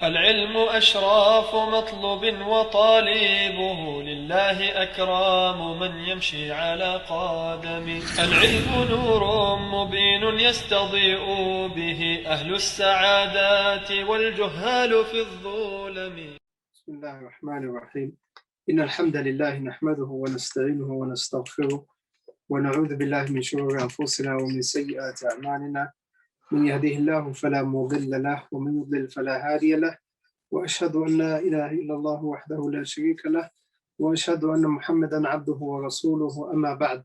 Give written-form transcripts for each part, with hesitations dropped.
العلم أشراف مطلوب وطالبه لله أكرام من يمشي على قدمه. العلم نور مبين يستضيء به أهل السعادات والجهال في الظلم. بسم الله الرحمن الرحيم. إن الحمد لله نحمده ونستعينه ونستغفره ونعوذ بالله من شرور أنفسنا ومن سيئات أعمالنا. من يهده الله فلا مضل له ومن يضلل فلا هادي له، وأشهد أن لا إله إلا الله وحده لا شريك له، وأشهد أن محمدا عبده ورسوله. أما بعد.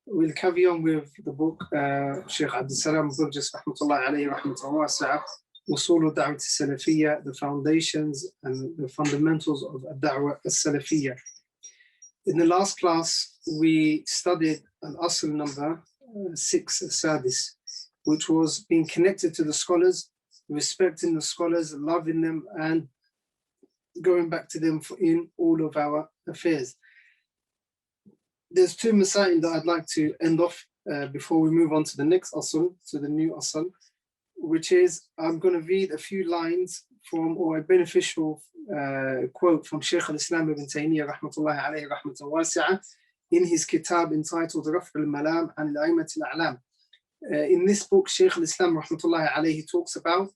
We'll carry on with the book Sheikh Abdul Salam Burgess rahmatullah alayhi rahmatullah wasi'ah, Usulu Da'wat al-Salafiyya, the foundations and the fundamentals of Da'wah al-Salafiyya. In the last class, we studied an asl number 6, Sadis, which was being connected to the scholars, respecting the scholars, loving them, and going back to them in all of our affairs. There's two masail that I'd like to end off before we move on to the next asl, to the new asl, which is I'm going to read a few lines from, or a beneficial quote from Shaykh al-Islam ibn Taymiyyah rahmatullahi alayhi rahmatan wasi'ah in his kitab entitled Raf' al-Malam an al-A'immat al-A'lam. In this book, Shaykh al-Islam rahmatullahi alayhi talks about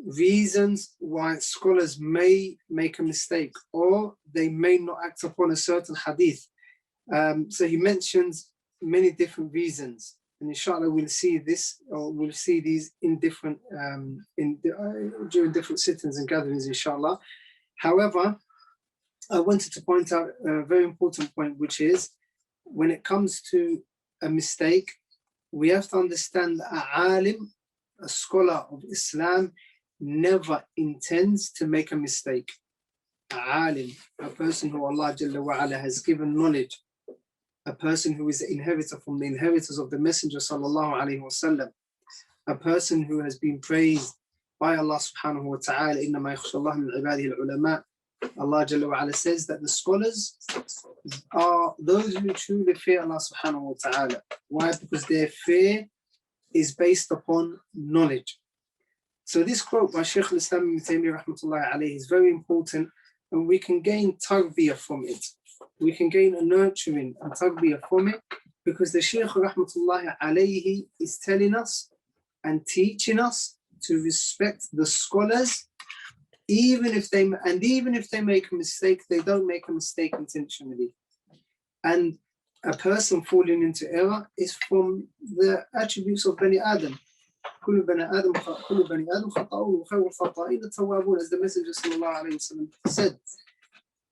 reasons why scholars may make a mistake or they may not act upon a certain hadith. So he mentions many different reasons, and inshallah we'll see this, or we'll see these in different during different sittings and gatherings, inshallah. However, I wanted to point out a very important point, which is when it comes to a mistake, we have to understand that a alim, a scholar of Islam, never intends to make a mistake. A alim, a person who Allah Jalla wa Ala has given knowledge, a person who is the inheritor from the inheritors of the Messenger sallallahu alaihi wasallam, a person who has been praised by Allah subhanahu wa ta'ala, إِنَّمَا يَخْشَى اللَّهَ مِنْ عِبَادِهِ الْعُلَمَاء. Allah Jalla wa Ala says that the scholars are those who truly fear Allah subhanahu wa ta'ala. Why? Because their fear is based upon knowledge. So this quote by Shaykh al-Islam ibn Taymiyyah rahmatullahi alayhi is very important, and we can gain tarbiyah from it. We can gain a nurturing and tarbiyah from it, because the Shaykh rahmatullahi alayhi is telling us and teaching us to respect the scholars, even if they make a mistake, they don't make a mistake intentionally. And a person falling into error is from the attributes of Bani Adam. كل بني آدم خطأه وخير الخطائين التوابون, as the Messenger sallallahu alayhi wasallam said.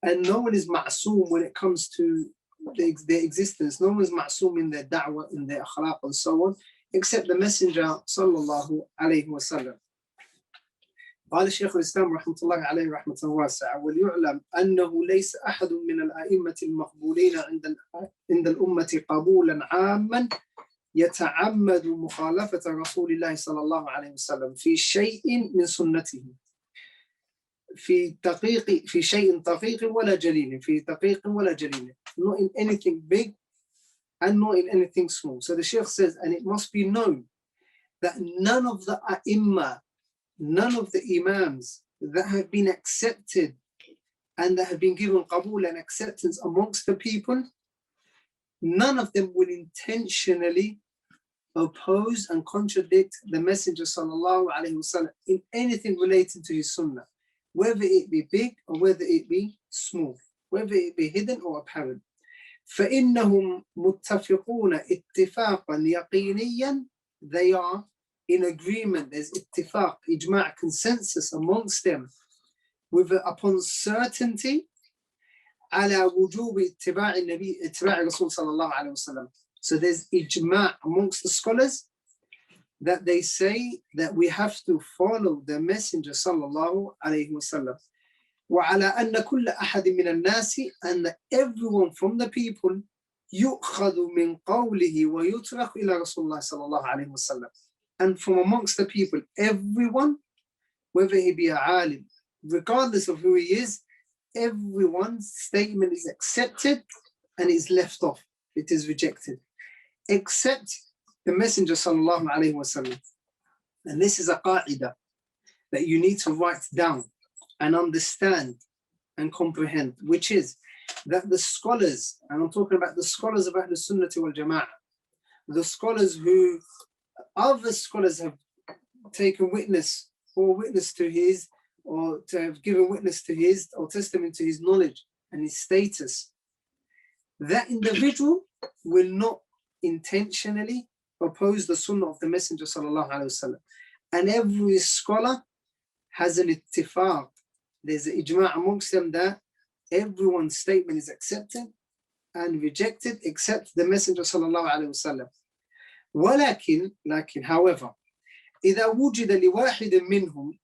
And no one is ma'soom when it comes to their existence. No one is ma'soom in their da'wah, in their akhlaq and so on, except the Messenger sallallahu alayhi wasallam. قال الشيخ الإسلام رحمة الله عليه رحمة واسعة: وليعلم أنه ليس أحد من الأئمة المقبولين عند الأمة قبولا عاما يتعمد مخالفة رسول الله صلى الله عليه وسلم في شيء من سنته، في شيء دقيق ولا جليل، في دقيق ولا جليل, not in anything big and not in anything small. So the Shaykh says, and it must be known that none of the ai none of the imams that have been accepted and that have been given qabul and acceptance amongst the people, none of them will intentionally oppose and contradict the Messenger sallallahu alaihi wasallam in anything relating to his sunnah, whether it be big or whether it be small, whether it be hidden or apparent. فإنهم متفقون اتفاقا يقينيا, they are in agreement, there's ittifaq, ijma', consensus amongst them upon certainty على وجوب اتباع النبي اتباع الرسول صلى الله عليه وسلم. So there's ijma' amongst the scholars that they say that we have to follow the Messenger sallallahu alayhi wasallam. وعلى أن كل أحد من الناس, and that everyone from the people يؤخذ من قوله ويترك إلى رسول الله صلى الله عليه وسلم. And from amongst the people, everyone, whether he be a alim, regardless of who he is, everyone's statement is accepted and is left off. It is rejected, except the Messenger sallallahu alaihi wasallam. And this is a qa'idah that you need to write down. and understand and comprehend, which is that the scholars, and I'm talking about the scholars of Ahlus Sunnah wal Jama'ah, the scholars who other scholars have taken witness or witness to his, or to have given witness to his, or testament to his knowledge and his status, that individual will not intentionally oppose the Sunnah of the Messenger sallallahu alaihi wasallam. And every scholar has an ittifaq. There's an ijma' amongst them that everyone's statement is accepted and rejected except the Messenger sallallahu alaihi wasallam. لكن however, إذا وجد لواحد منهم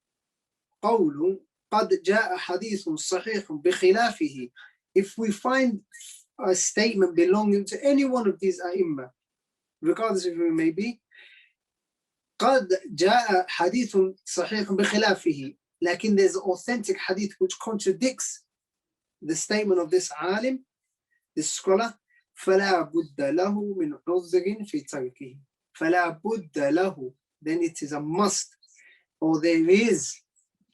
قول قد جاء حديث صحيح بخلافه, if we find a statement belonging to any one of these ai', regardless of who it may be, قد جاء حديث صحيح بخلافه, لكن there's authentic hadith which contradicts the statement of this alim, this scholar, فلا بد له من عذر في تركه. فلا بد له, then it is a must, or there is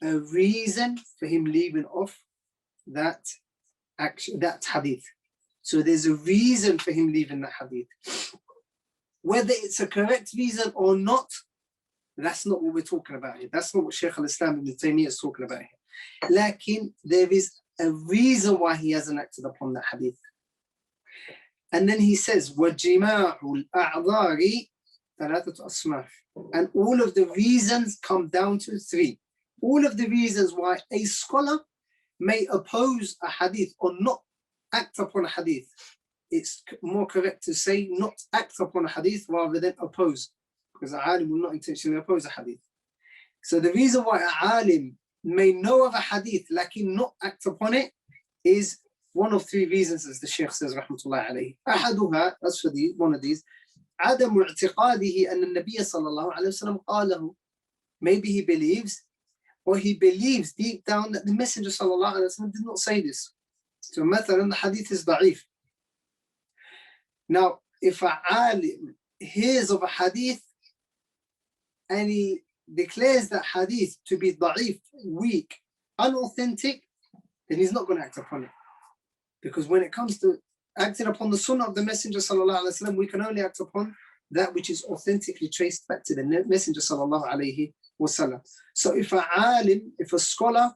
a reason for him leaving off that action, that hadith. So there's a reason for him leaving that hadith. Whether it's a correct reason or not, that's not what we're talking about here. That's not what Shaykh al-Islam ibn Taymiyyah is talking about here. Lakin there is a reason why he hasn't acted upon that hadith. And then he says, وَجِمَاعُ الْأَعْذَارِ ثَلَاثَةُ أَصْنَافٍ. And all of the reasons come down to three. All of the reasons why a scholar may oppose a hadith or not act upon a hadith. It's more correct to say not act upon a hadith rather than oppose, because a alim will not intentionally oppose a hadith. So the reason why a alim may know of a hadith lakin not act upon it is one of three reasons, as the Shaykh says, rahmatullahi alayhi. أحدها, as for one of these, عدم اعتقاده أن النبي صلى الله عليه وسلم قاله. Maybe he believes, or he believes deep down that the Messenger sallallahu alaihi wasallam did not say this. So مثلا the hadith is da'if. Now, if a alim hears of a hadith and he declares that hadith to be da'if, weak, unauthentic, then he's not going to act upon it. Because when it comes to acting upon the sunnah of the Messenger sallallahu alaihi wasallam, we can only act upon that which is authentically traced back to the Messenger sallallahu alaihi wasallam. So if a alim, if a scholar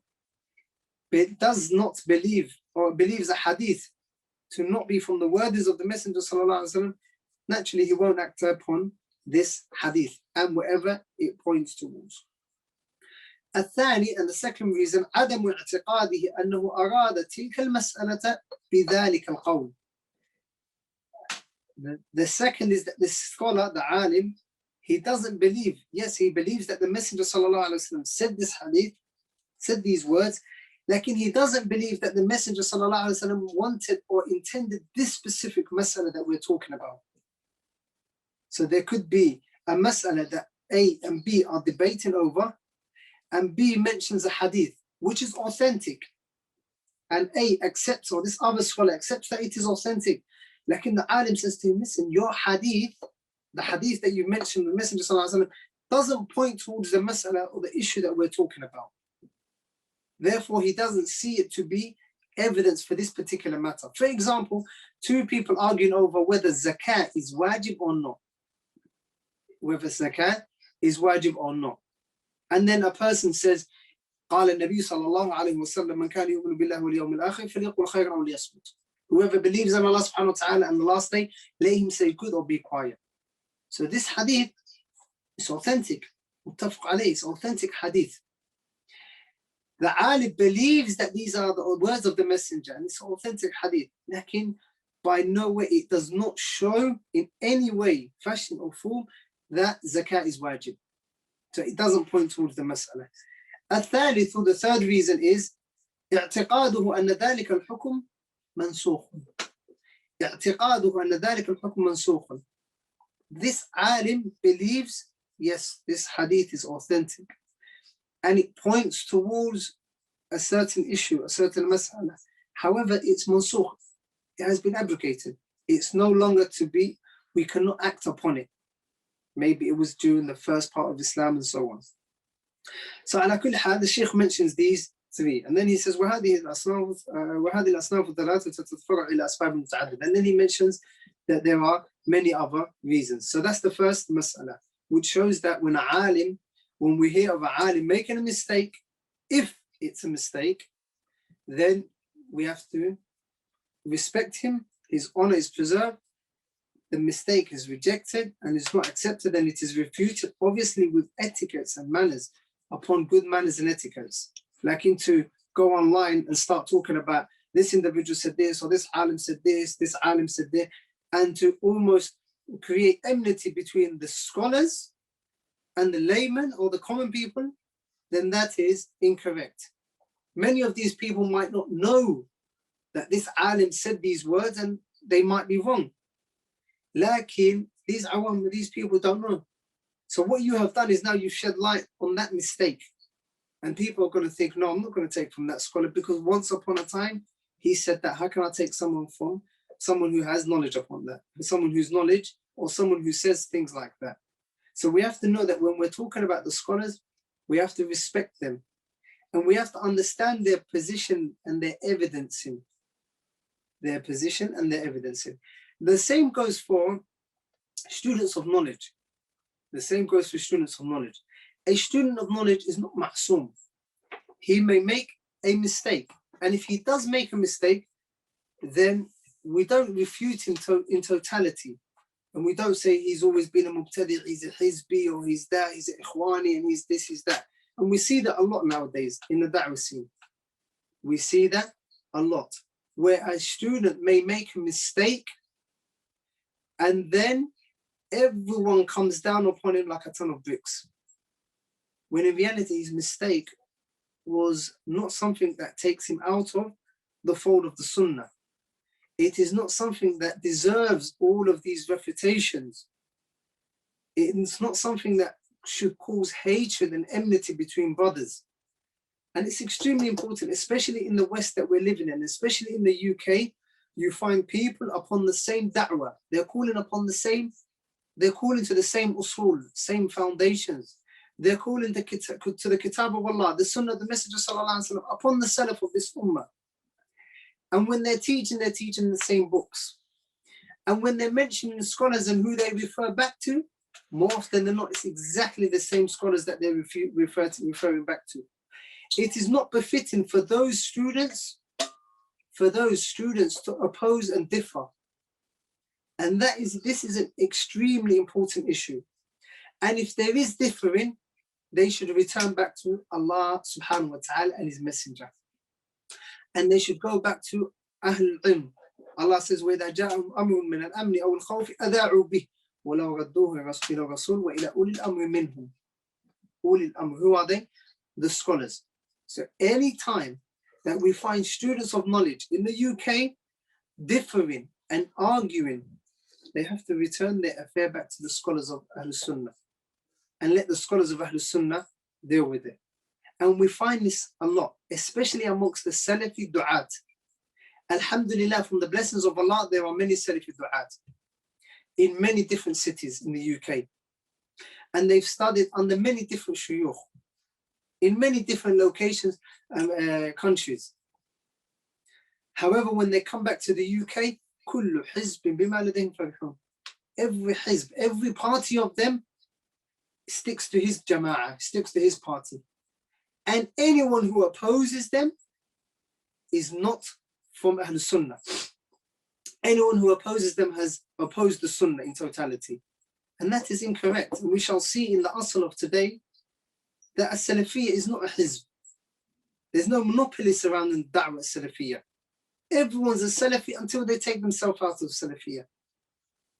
does not believe or believes a hadith to not be from the words of the Messenger sallallahu alaihi wasallam, naturally he won't act upon this hadith and whatever it points towards. الثاني, and the second reason, عدم اعتقاده أنه أراد تلك المسألة بذلك القول. The second is that the scholar, the alim, he doesn't believe. Yes, he believes that the Messenger sallallahu alaihi wasallam said this hadith, said these words, lakin he doesn't believe that the Messenger sallallahu alaihi wasallam wanted or intended this specific mas'ala that we're talking about. So there could be a mas'ala that A and B are debating over, and B mentions a hadith which is authentic, and A accepts, or this other scholar accepts that it is authentic. Like the alim says to him, listen, your hadith, the hadith that you mentioned, the Messenger sallallahu alaihi wasallam, doesn't point towards the mas'ala or the issue that we're talking about. Therefore, he doesn't see it to be evidence for this particular matter. For example, two people arguing over whether zakat is wajib or not. Whether zakat is wajib or not. And then a person says, قال النبي صلى الله عليه وسلم من كان يؤمن بالله واليوم الآخر فليقل خيرا أو ليصمت. Whoever believes in Allah subhanahu wa ta'ala and the last day, let him say good or be quiet. So this hadith is authentic. متفق عليه, it's authentic hadith. The alim believes that these are the words of the Messenger and it's authentic hadith. Lakin by no way, it does not show in any way, fashion or form, that zakat is wajib. So it doesn't point towards the mas'ala. الثالث, the third reason is اعتقاده أن ذلك الحكم منسوخ. اعتقاده أن ذلك الحكم منسوخ. This alim believes, yes, this hadith is authentic, and it points towards a certain issue, a certain mas'ala. However, it's mansukh. It has been abrogated. It's no longer to be, we cannot act upon it. Maybe it was during the first part of Islam and so on. So ala kulli hal, the Shaykh mentions these 3. And then he says, وهذه الأصناف الثلاثة تتفرع إلى أسباب متعددة. And then he mentions that there are many other reasons. So that's the first mas'ala, which shows that when we hear of a alim making a mistake, if it's a mistake, then we have to respect him, his honor is preserved, the mistake is rejected and is not accepted, and it is refuted, obviously with etiquettes and manners, upon good manners and etiquettes. Like to go online and start talking about this individual said this, or this alim said this alim said that, and to almost create enmity between the scholars and the laymen or the common people, then that is incorrect. Many of these people might not know that this alim said these words and they might be wrong. Lakin, these people don't know. So what you have done is now you've shed light on that mistake. And people are going to think, no, I'm not going to take from that scholar because once upon a time, he said that. How can I take someone from someone who has knowledge upon that? Someone who's knowledge or someone who says things like that. So we have to know that when we're talking about the scholars, we have to respect them. And we have to understand their position and their evidencing. Their position and their evidencing. The same goes for students of knowledge. The same goes for students of knowledge. A student of knowledge is not ma'soom. He may make a mistake. And if he does make a mistake, then we don't refute him in totality. And we don't say he's always been a mubtadi', he's a hizbi, or he's that, he's a ikhwani, and he's this, he's that. And we see that a lot nowadays in the da'wah scene. We see that a lot. Where a student may make a mistake and then everyone comes down upon him like a ton of bricks. When in reality, his mistake was not something that takes him out of the fold of the sunnah. It is not something that deserves all of these refutations. It's not something that should cause hatred and enmity between brothers. And it's extremely important, especially in the West that we're living in, especially in the UK, you find people upon the same da'wah. They're calling to the same usul, same foundations. They're calling to the kitab of Allah, the sunnah of the Messenger sallallahu alaihi wasallam, upon the salaf of this ummah. And when they're teaching the same books. And when they're mentioning the scholars and who they refer back to, more often than not, it's exactly the same scholars that they're referring back to. It is not befitting for those students to oppose and differ. And this is an extremely important issue. And if there is differing, they should return back to Allah subhanahu wa ta'ala and his messenger. And they should go back to Ahlul Ilm. Allah says, وَإِذَا جَاءَهُمْ أَمْرٌ مِّنَ الْأَمْنِ أَوْ الْخَوْفِ أَذَاعُوا بِهِ وَلَوْ رَدُّوهُ إِلَى الرَّسُولِ وَإِلَى أُولِي الْأَمْرِ مِنْهُمْ. أُولِي الْأَمْرِ, who are they? The scholars. So any time that we find students of knowledge in the UK differing and arguing, they have to return their affair back to the scholars of Ahlul Sunnah and let the scholars of Ahlul Sunnah deal with it. And we find this a lot, especially amongst the Salafi du'at. Alhamdulillah, from the blessings of Allah, there are many Salafi du'at in many different cities in the UK. And they've studied under many different shuyukh in many different locations and countries. However, when they come back to the UK, كل حزب بما لديهم فرحون. Every hizb, every party of them sticks to his jama'ah, sticks to his party. And anyone who opposes them is not from Ahlul Sunnah. Anyone who opposes them has opposed the Sunnah in totality. And that is incorrect. And we shall see in the asl of today that a Salafiyya is not a hizb. There's no monopoly surrounding da'wah Salafiyya. Everyone's a Salafi until they take themselves out of Salafiyya.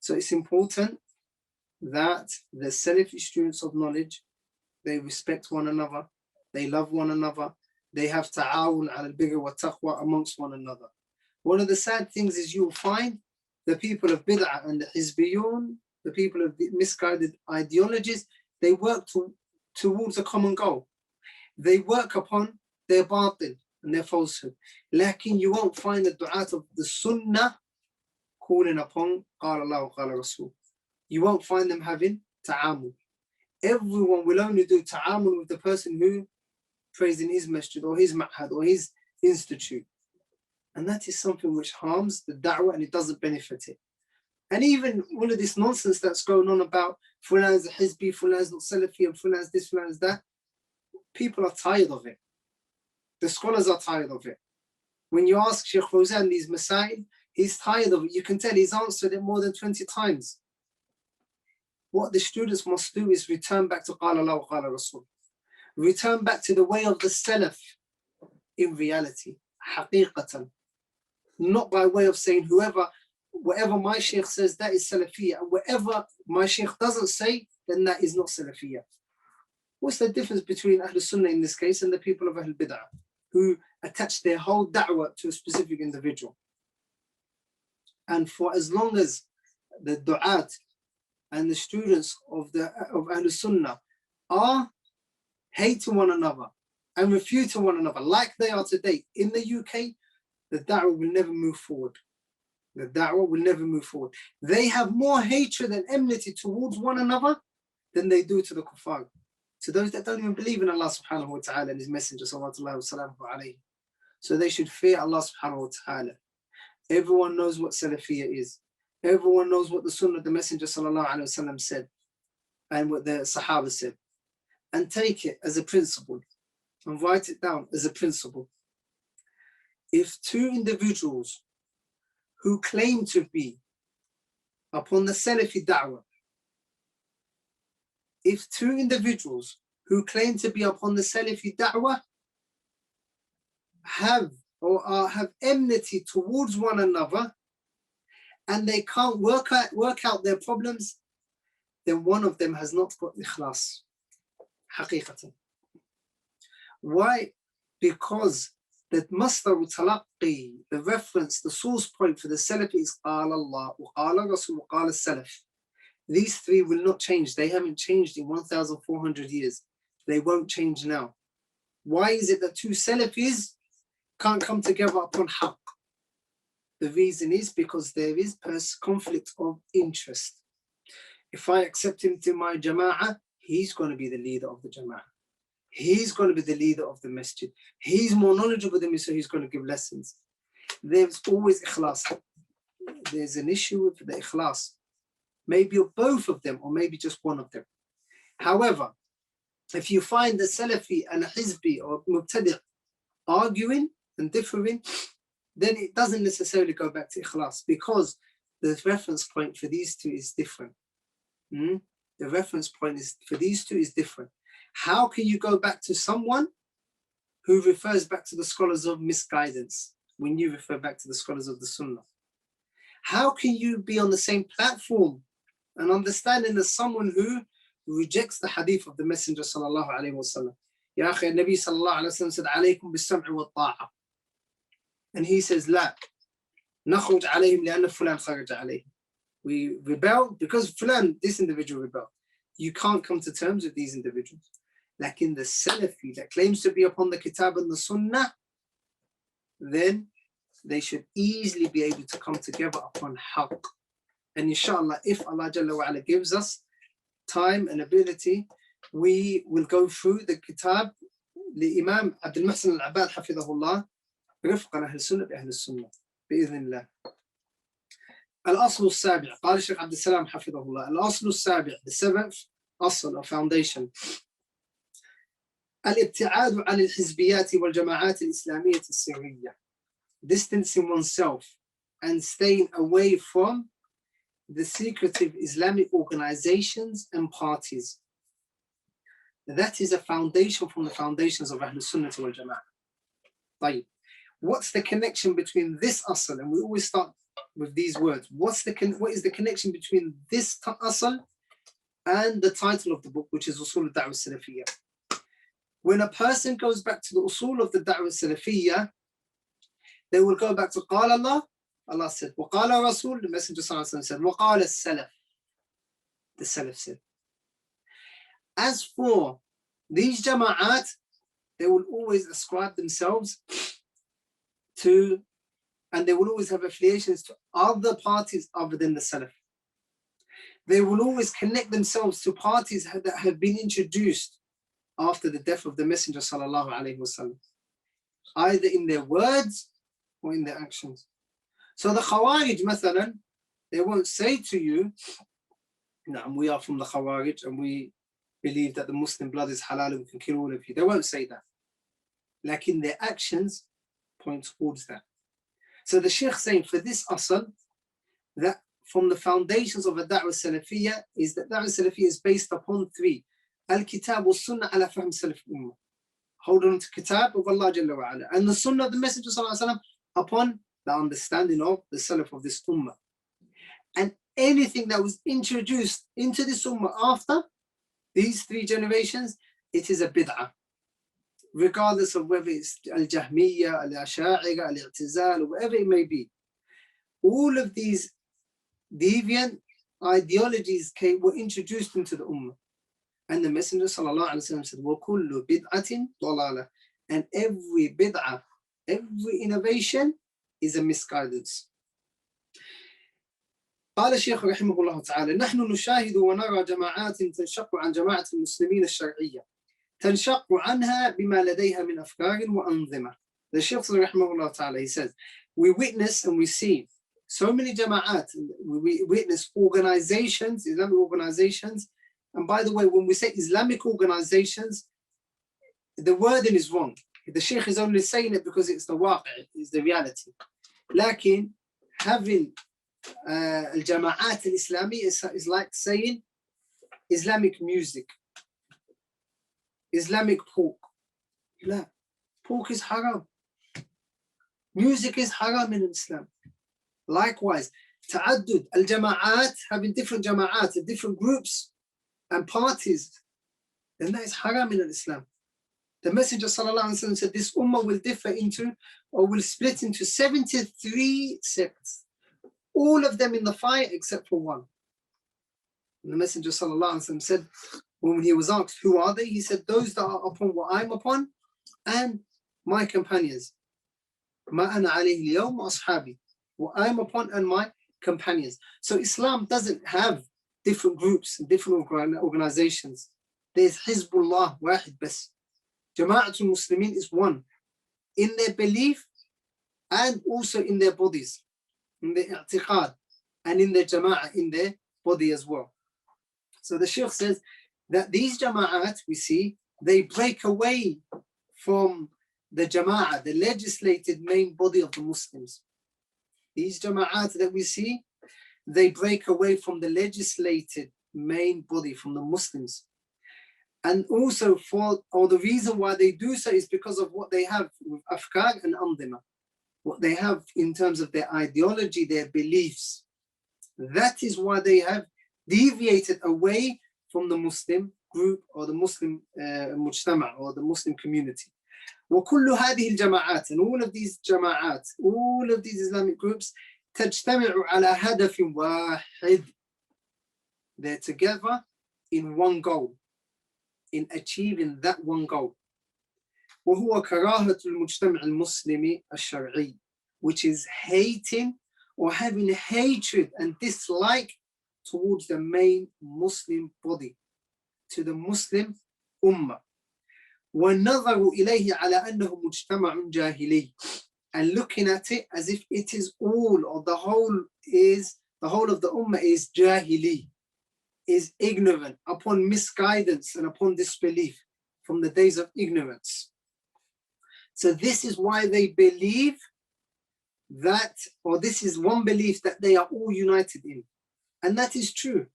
So it's important that the Salafi students of knowledge, they respect one another, they love one another, they have ta'awun al-birri wa taqwa amongst one another. One of the sad things is you'll find the people of bid'ah and the hizbiyun, the people of misguided ideologies, they work towards a common goal. They work upon their batil and their falsehood. Lakin you won't find the du'at of the sunnah calling upon qala Allah wa qala Rasul. You won't find them having ta'amul. Everyone will only do ta'amul with the person who praising his masjid or his ma'had or his institute. And that is something which harms the da'wah and it doesn't benefit it. And even all of this nonsense that's going on about Fulan's a Hizbi, Fulan's not Salafi, and Fulan's this, Fulan's that, people are tired of it. The scholars are tired of it. When you ask Sheikh Fawzan these masail, he's tired of it. You can tell he's answered it more than 20 times. What the students must do is return back to Qala Allah wa Qala Rasul. Return back to the way of the Salaf in reality, haqiqatan. Not by way of saying whatever my Shaykh says, that is Salafiyah. And whatever my Shaykh doesn't say, then that is not Salafiyah. What's the difference between Ahlul Sunnah in this case and the people of Ahlul Bid'ah, who attach their whole da'wah to a specific individual? And for as long as the du'at and the students of Ahlul Sunnah are hating one another and refuting one another like they are today in the UK, the da'wah will never move forward. The da'wah will never move forward. They have more hatred and enmity towards one another than they do to the kuffar, to those that don't even believe in Allah subhanahu wa ta'ala and His Messenger sallallahu alayhi. So they should fear Allah subhanahu wa ta'ala. Everyone knows what Salafiyah is. Everyone knows what the Sunnah of the Messenger sallallahu alayhi wa sallam said and what the Sahaba said. And take it as a principle and write it down as a principle. If two individuals who claim to be upon the Salafi da'wah, if two individuals who claim to be upon the Salafi da'wah have enmity towards one another and they can't work out their problems, then one of them has not got ikhlas, haqiqatan. Why? Because the masdar talaqqi, the reference, the source point for the Salafi is Qala Allah, wa Qala Rasul, wa Qala Salaf. These three will not change. They haven't changed in 1,400 years. They won't change now. Why is it that two Salafis can't come together upon haqq? The reason is because there is conflict of interest. If I accept him to my jama'ah, he's going to be the leader of the jama'ah. He's going to be the leader of the masjid. He's more knowledgeable than me, so he's going to give lessons. There's always ikhlas. There's an issue with the ikhlas. Maybe both of them, or maybe just one of them. However, if you find the Salafi and a Hizbi or Mubtadi' arguing and differing, then it doesn't necessarily go back to ikhlas, because the reference point for these two is different. The reference point for these two is different. How can you go back to someone who refers back to the scholars of misguidance when you refer back to the scholars of the Sunnah? How can you be on the same platform and understanding as someone who rejects the hadith of the Messenger sallallahu alayhi wa sallam? Ya akhi, Nabi sallallahu alayhi wa sallam said, alaykum bis-sam'i wa ta'a. And he says, la, nakhruj alayhim li'anna fulan kharaja alayhim. We rebel because fulan, this individual rebelled. You can't come to terms with these individuals. Like in the Salafi that claims to be upon the Kitab and the Sunnah, then they should easily be able to come together upon haqq. And inshallah, if Allah Jalla wa Ala gives us time and ability, we will go through the Kitab لإمام عبد المحسن العباد حفظه الله برفقة أهل السنة بأهل السنة بإذن الله. الأصل السابع قال الشيخ عبد السلام حفظه الله. الأصل السابع, the seventh أصل or foundation, الابتعاد عن الحزبيات والجماعات الإسلامية السرية. Distancing oneself and staying away from the secretive Islamic organizations and parties. That is a foundation from the foundations of Ahlul Sunnah wal Jama'ah. What's the connection between this asl? And we always start with these words. What is the connection between this asl and the title of the book, which is Usul al-Da'wah al-Salafiyya? When a person goes back to the usul of the Da'wah al-Salafiyya, they will go back to Qala Allah. Allah said, wa Qala Rasul, the Messenger said, wa Qala Salaf, the Salaf said. As for these jama'at, they will always ascribe themselves to, and they will always have affiliations to other parties other than the Salaf. They will always connect themselves to parties that have been introduced after the death of the Messenger sallallahu alaihi wasallam, either in their words or in their actions. So the Khawarij, mathalan, they won't say to you, no, we are from the Khawarij and we believe that the Muslim blood is halal and we can kill all of you. They won't say that. Like in their actions point towards that. So the Shaykh saying for this asal, that from the foundations of a Dawah Salafiyya is that Dawah Salafiyya is based upon three. Al-Kitab wa Sunnah ala fahm Salaf Ummah. Hold on to Kitab of Allah Jalla wa Ala. And the Sunnah of the Messenger sallallahu alaihi wasallam upon the understanding of the Salaf of this Ummah. And anything that was introduced into this Ummah after these three generations, it is a bid'ah. Regardless of whether it's Al-Jahmiyyah, Al-Asha'ira, Al-I'tizal, or whatever it may be. All of these deviant ideologies were introduced into the Ummah. And the Messenger sallallahu alaihi wasallam said, وَكُلُّ بِدْعَةٍ ضَلَالَةٍ. And every bid'ah, every innovation is a misguidance. قال الشيخ رحمه الله تعالى نحن نشاهد ونرى جماعات تنشق عن جماعة المسلمين الشرعية تنشق عنها بما لديها من أفكار وأنظمة. The Shaykh rahimahullah ta'ala, he says, we witness and we see so many jama'at, we witness organizations, Islamic organizations. And by the way, when we say Islamic organizations, the wording is wrong. The Shaykh is only saying it because it's the waqi', it's the reality. Lakin, having al-jama'at al-Islami is like saying Islamic music, Islamic pork. La, pork is haram. Music is haram in Islam. Likewise, ta'addud, al-jama'at, having different jama'at, different groups and parties, then that is haram in Islam. The Messenger sallallahu alaihi wasallam said this ummah will differ into, or will split into 73 sects. All of them in the fire except for one. And the Messenger sallallahu alaihi wasallam said, when he was asked, who are they? He said, those that are upon what I'm upon and my companions. Ma ana alayhi al-yawm wa ashabi. What I'm upon and my companions. So Islam doesn't have different groups and different organizations. There's Hizbullah, wahid bas. Jama'atul Muslimin is one in their belief and also in their bodies, in their i'tiqad and in their jama'ah, in their body as well. So the Shaykh says that these jama'at, we see, they break away from the jama'ah, the legislated main body of the Muslims. These jama'at that we see, they break away from the legislated main body, from the Muslims. And also the reason why they do so is because of what they have with afkar and andima, what they have in terms of their ideology, their beliefs. That is why they have deviated away from the Muslim group or the Muslim mujtama or the Muslim community. وكل هذه الجماعات, and all of these jama'at, all of these Islamic groups, تجتمع على هدف واحد. They're together in one goal, in achieving that one goal. وهو كراهة المجتمع المسلم الشرعي, which is hating or having hatred and dislike towards the main Muslim body, to the Muslim ummah. وَالنَّظَرُ إِلَيْهِ عَلَى أَنَّهُ مُجْتَمَعٌ جَاهِلِيٌّ, and looking at it as if it is all, or the whole of the ummah is jahili, is ignorant, upon misguidance and upon disbelief from the days of ignorance. So this is why they believe that, or this is one belief that they are all united in. And that is true.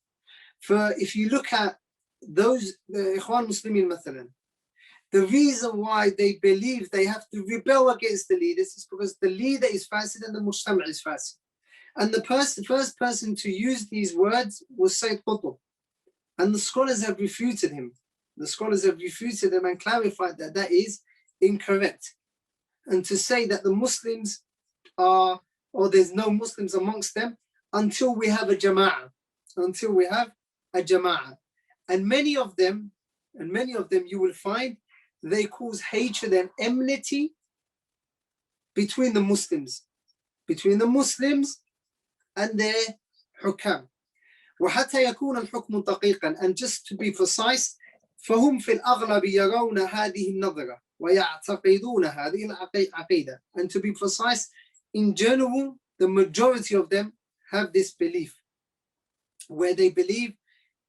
For if you look at those, the Ikhwan Muslimin mathalan, the reason why they believe they have to rebel against the leaders is because the leader is fasid and the mujtama' is fasid. And the first person to use these words was Sayyid Qutb. And the scholars have refuted him. The scholars have refuted him and clarified that that is incorrect. And to say that the Muslims are, or there's no Muslims amongst them until we have a jama'ah, until we have a jama'ah. And many of them you will find they cause hatred and enmity between the Muslims and their hukam. وحتى يكون الحكم دقيقا, and just to be precise, فهم في الأغلب يرون هذه النظرة ويعتقدون هذه العقيدة. And to be precise, in general, the majority of them have this belief, where they believe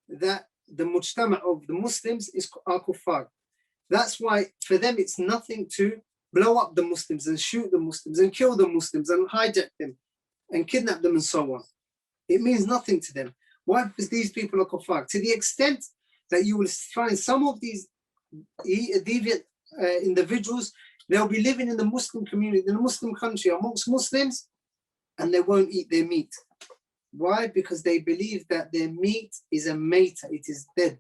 that the mujtama of the Muslims are kuffar. That's why for them it's nothing to blow up the Muslims and shoot the Muslims and kill the Muslims and hijack them and kidnap them and so on. It means nothing to them. Why? Because these people are kuffar. To the extent that you will find some of these deviant individuals, they'll be living in the Muslim community, in a Muslim country amongst Muslims, and they won't eat their meat. Why? Because they believe that their meat is a maita, it is dead.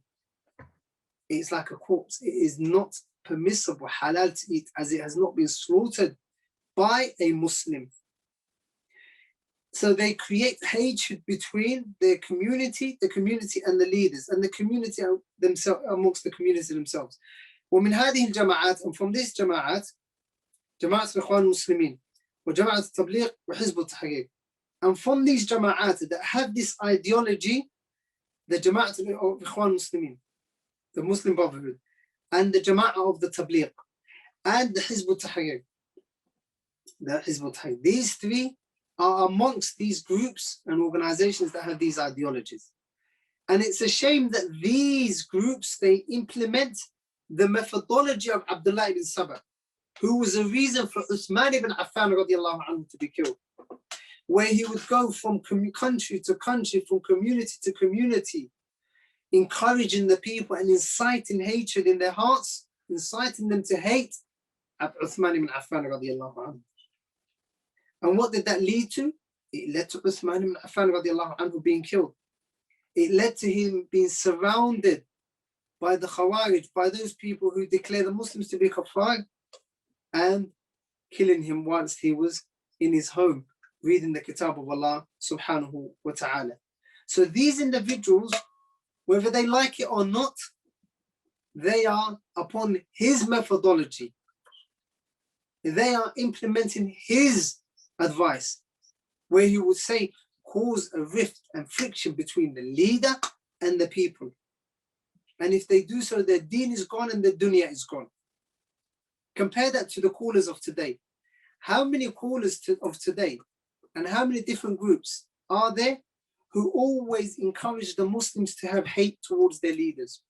It's like a corpse. It is not permissible, halal to eat, as it has not been slaughtered by a Muslim. So they create hatred between their community, the community and the leaders, and the community themselves, amongst the community themselves. ومن هذه الجماعات, and from this جماعات, جماعة الإخوان المسلمين وجماعة التبليغ وحزب التحرير. And from these جماعات that have this ideology, the جماعة الإخوان المسلمين, the Muslim Brotherhood, and the Jama'ah of the Tabligh, and the Hizb al-Tahrir. These three are amongst these groups and organizations that have these ideologies. And it's a shame that these groups, they implement the methodology of Abdullah ibn Saba, who was a reason for Uthman ibn Affan radiallahu anhu to be killed, where he would go from country to country, from community to community, encouraging the people and inciting hatred in their hearts, inciting them to hate Uthman ibn Affan radiallahu anhu. And what did that lead to? It led to Uthman ibn Affan radiallahu anhu being killed. It led to him being surrounded by the Khawarij, by those people who declare the Muslims to be kuffar, and killing him whilst he was in his home reading the Kitab of Allah subhanahu wa ta'ala. So these individuals, whether they like it or not, they are upon his methodology. They are implementing his advice, where he would say, cause a rift and friction between the leader and the people. And if they do so, their deen is gone and their dunya is gone. Compare that to the callers of today. How many callers of today and how many different groups are there who always encourage the Muslims to have hate towards their leaders?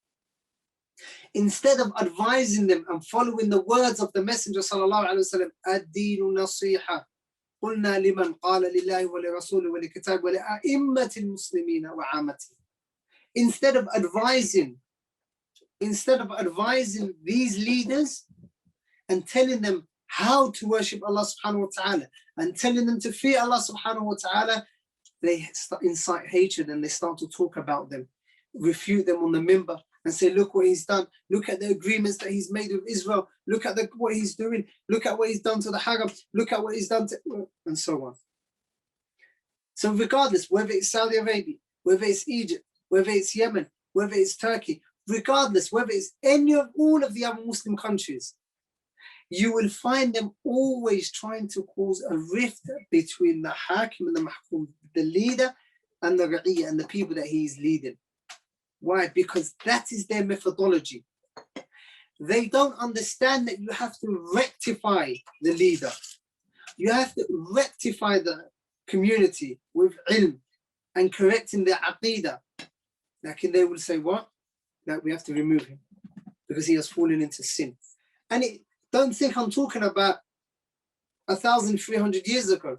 Instead of advising them and following the words of the Messenger sallallahu alaihi wasallam, ad-deenu nasiha, qulna liman qala lillahi wa li rasuli wa li kitab wa li a'immati al-muslimina wa amati. Instead of advising these leaders and telling them how to worship Allah subhanahu wa ta'ala and telling them to fear Allah subhanahu wa ta'ala, they incite hatred and they start to talk about them, refute them on the minbar and say, look what he's done, look at the agreements that he's made with Israel, look at what he's doing, look at what he's done to the Haram, look at what he's done to, and so on. So regardless, whether it's Saudi Arabia, whether it's Egypt, whether it's Yemen, whether it's Turkey, regardless, whether it's all of the other Muslim countries, you will find them always trying to cause a rift between the Hakim and the Mahkum, the leader and the Ra'iyya and the people that he is leading. Why? Because that is their methodology. They don't understand that you have to rectify the leader. You have to rectify the community with ilm and correcting their aqidah. Like they will say, what? That we have to remove him because he has fallen into sin. And don't think I'm talking about 1,300 years ago.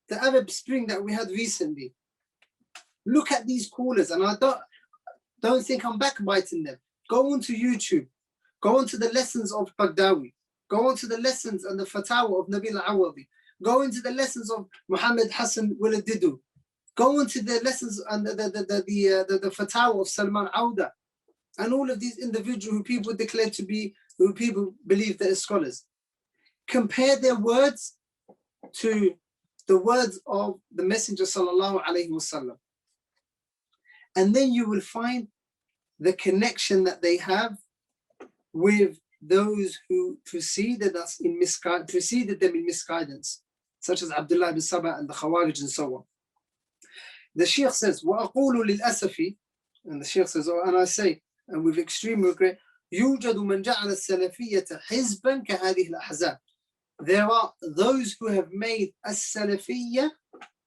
The Arab Spring that we had recently. Look at these callers, and I don't think I'm backbiting them. Go onto YouTube. Go onto the lessons of Baghdadi. Go onto the lessons and the fatwa of Nabil al-Awadi. Go into the lessons of Muhammad Hassan Waladidu. Go into the lessons and the fatwa of Salman Auda. And all of these individuals who people declare to be, who people believe they're scholars. Compare their words to the words of the Messenger sallallahu alaihi wasallam. And then you will find the connection that they have with those who preceded them in misguidance, such as Abdullah ibn Saba and the Khawarij and so on. The Shaykh says, وَأَقُولُ لِلْأَسَفِ, and the Shaykh says, and I say, and with extreme regret, يوجد من جعل السلفية حزبا كهذه الأحزاب. There are those who have made السلفية,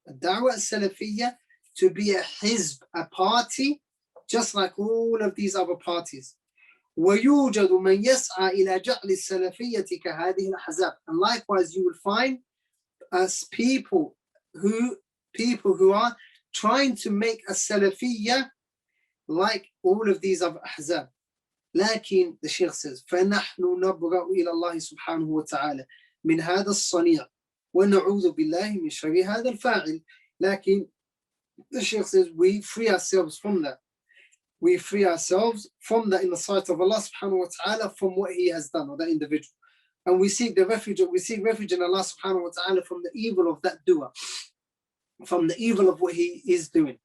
الدعوة السلفية, to be a hizb, a party, just like all of these other parties. ويوجد من يسعى إلى جعل السلفية كهذه الأحزاب. And likewise, you will find as people who are trying to make a salafiyya like all of these other ahzab. لكن the Shaykh says فنحن نبرأ إلى الله سبحانه وتعالى من هذا الصنيع ونعوذ بالله من شر هذا الفاعل. لكن the Shaykh says we free ourselves from that. We free ourselves from that in the sight of Allah subhanahu wa ta'ala from what he has done, or that individual. And we seek refuge in Allah subhanahu wa ta'ala from the evil of that doer, from the evil of what he is doing.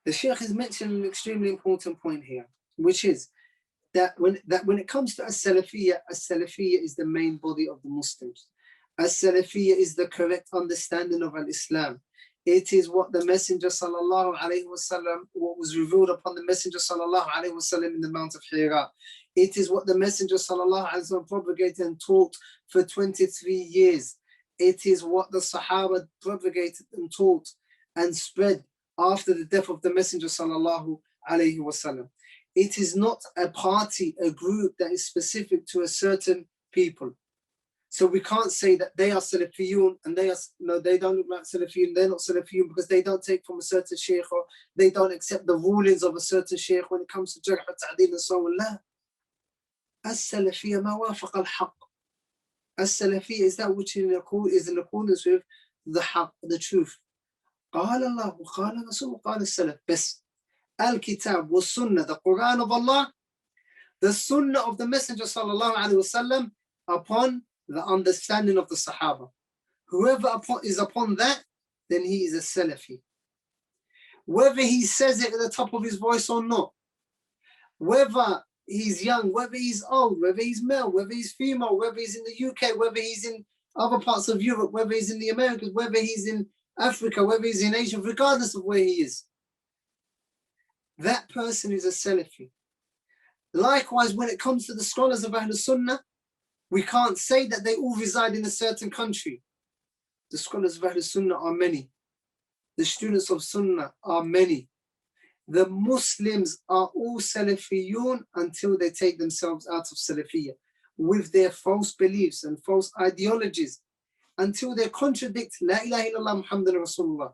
The Shaykh has mentioned an extremely important point here, which is that when it comes to as-Salafiyya is the main body of the Muslims. As-Salafiyya is the correct understanding of al-Islam. It is what the Messenger sallallahu alaihi wasallam, what was revealed upon the Messenger sallallahu alaihi wasallam in the Mount of Hira. It is what the Messenger sallallahu alaihi wasallam propagated and taught for 23 years. It is what the Sahaba propagated and taught and spread after the death of the Messenger sallallahu alaihi wasallam. It is not a party, a group that is specific to a certain people. So we can't say that they are Salafiyun and they don't look like Salafiyun, they're not Salafiyun because they don't take from a certain Shaykh or they don't accept the rulings of a certain Shaykh when it comes to Jarh al-Ta'deel and so on. La. As-Salafiyya ma wafaqa al-haq. As-Salafiyya is that which is in accordance with the haq, the truth. قال الله وقال رسول قال السلف. بس Al-Kitab was Sunnah, the Quran of Allah, the Sunnah of the Messenger sallallahu alaihi wasallam upon the understanding of the Sahaba. Whoever is upon that, then he is a Salafi. Whether he says it at the top of his voice or not, whether he's young, whether he's old, whether he's male, whether he's female, whether he's in the UK, whether he's in other parts of Europe, whether he's in the Americas, whether he's in Africa, whether he's in Asia, regardless of where he is, that person is a Salafi. Likewise, when it comes to the scholars of Ahlul Sunnah, we can't say that they all reside in a certain country. The scholars of Ahlul Sunnah are many. The students of Sunnah are many. The Muslims are all Salafiyun until they take themselves out of Salafiyya with their false beliefs and false ideologies, until they contradict La ilaha illallah Muhammadur Rasulullah.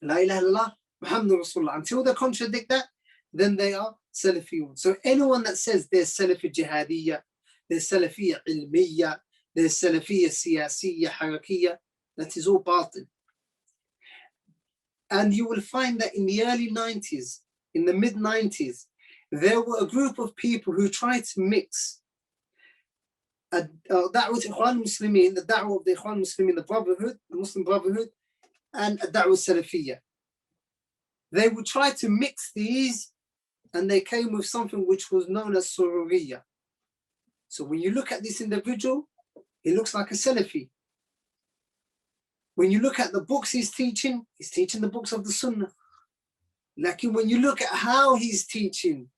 La ilaha illallah Muhammadur Rasulullah. Until they contradict that, then they are Salafiyun. So anyone that says they're Salafi Jihadiyya, they're Salafiyya Ilmiyya, they're Salafiyya Siyasiyya Harakiyya, that is all batil. And you will find that in the early 90s, in the mid 90s, there were a group of people who tried to mix Da'wah Ikhwan Muslimin, the Da'wah of the Ikhwan Muslimin, the Brotherhood, the Muslim Brotherhood, and Da'wah Salafiyya. They would try to mix these, and they came with something which was known as Sururiyya. So when you look at this individual, he looks like a Salafi. When you look at the books he's teaching the books of the Sunnah. Like when you look at how he's teaching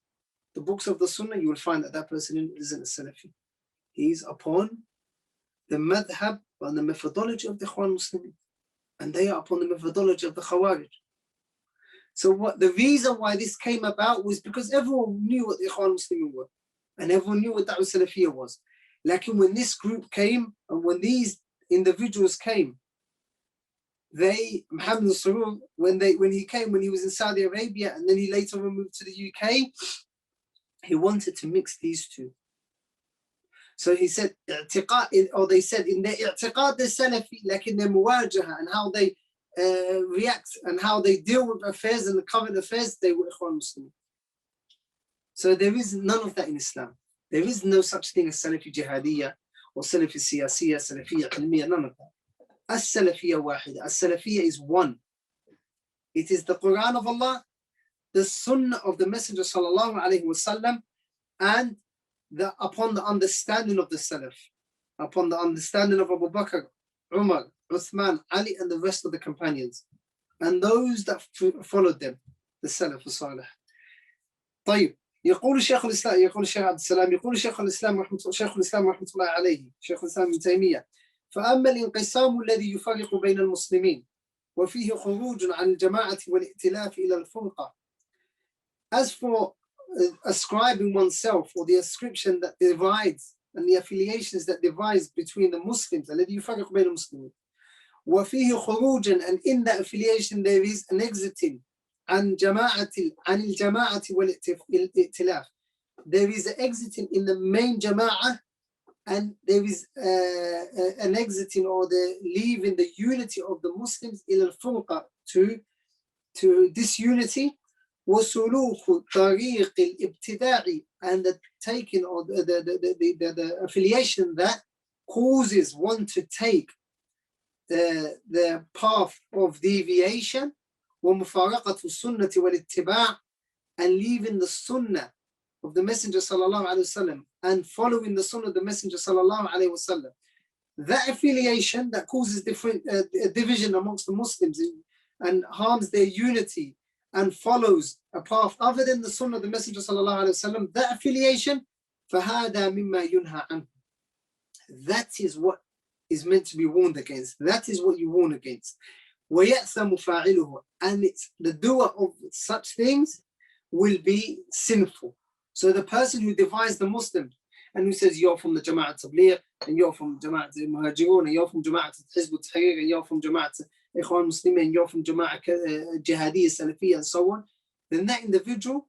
the books of the Sunnah, you will find that that person isn't a Salafi. He's upon the madhab and the methodology of the Ikhwan Muslimin. And they are upon the methodology of the Khawarij. So what the reason why this came about was because everyone knew what the Ikhwan Muslimin were. And everyone knew what Da'wah Salafiyya was. Like when this group came, and when these individuals came, Muhammad al-Surur, when he was in Saudi Arabia, and then he later moved to the UK, he wanted to mix these two. So he said, they said in their i'tiqad they're Salafi, like in their muwajaha and how they react and how they deal with affairs and the current affairs, they were Ikhwan Muslim. So there is none of that in Islam. There is no such thing as Salafi Jihadiyya or Salafi Siyasiyya, Salafiyya Ilmiyya, none of that. As-Salafiyya wahida. As-Salafiyya is one. It is the Quran of Allah, the Sunnah of the Messenger sallallahu alaihi wasallam, and upon the understanding of the Salaf, upon the understanding of Abu Bakr, Umar, Uthman, Ali, and the rest of the companions, and those that followed them, the Salaf al-Salih. طيب. يقول شيخ الإسلام، يقول الشيخ عبد السلام، يقول شيخ الإسلام رحمة الله عليه، شيخ الإسلام ابن تيمية: فأما الانقسام الذي يفرق بين المسلمين وفيه خروج عن الجماعة والائتلاف إلى الفرقة. As for ascribing oneself, or the ascription that divides and the affiliations that divides between the Muslims, الذي يفرق بين المسلمين, وفيه خروج, and in that affiliation there is an exiting عن الجماعة والائتلاف. There is an exiting in the main jama'ah, and there is an exiting or the leaving the unity of the Muslims إلى الفرقة, to disunity. وسلوك طريق الابتداع, and the taking or the affiliation that causes one to take the path of deviation. ومفارقة السنة والاتباع, and leaving the sunnah of the Messenger sallallahu alaihi wasallam and following the sunnah of the Messenger sallallahu alaihi wasallam. That affiliation that causes different division amongst the Muslims and harms their unity and follows a path other than the sunnah of the Messenger sallallahu alaihi wasallam, that affiliation, فهذا مما ينهى عنه. That is what is meant to be warned against. That is what you warn against. ويأثم فاعله, and it's the doer of such things will be sinful. So the person who divides the Muslims and who says you're from the Jama'at Tabligh and you're from Jama'at Muhajirun and you're from Jama'at Hizb Tahrir and you're from Jama'at Ikhwan Muslimin and you're from Jama'at Jihadiyya Salafi and so on, then that individual,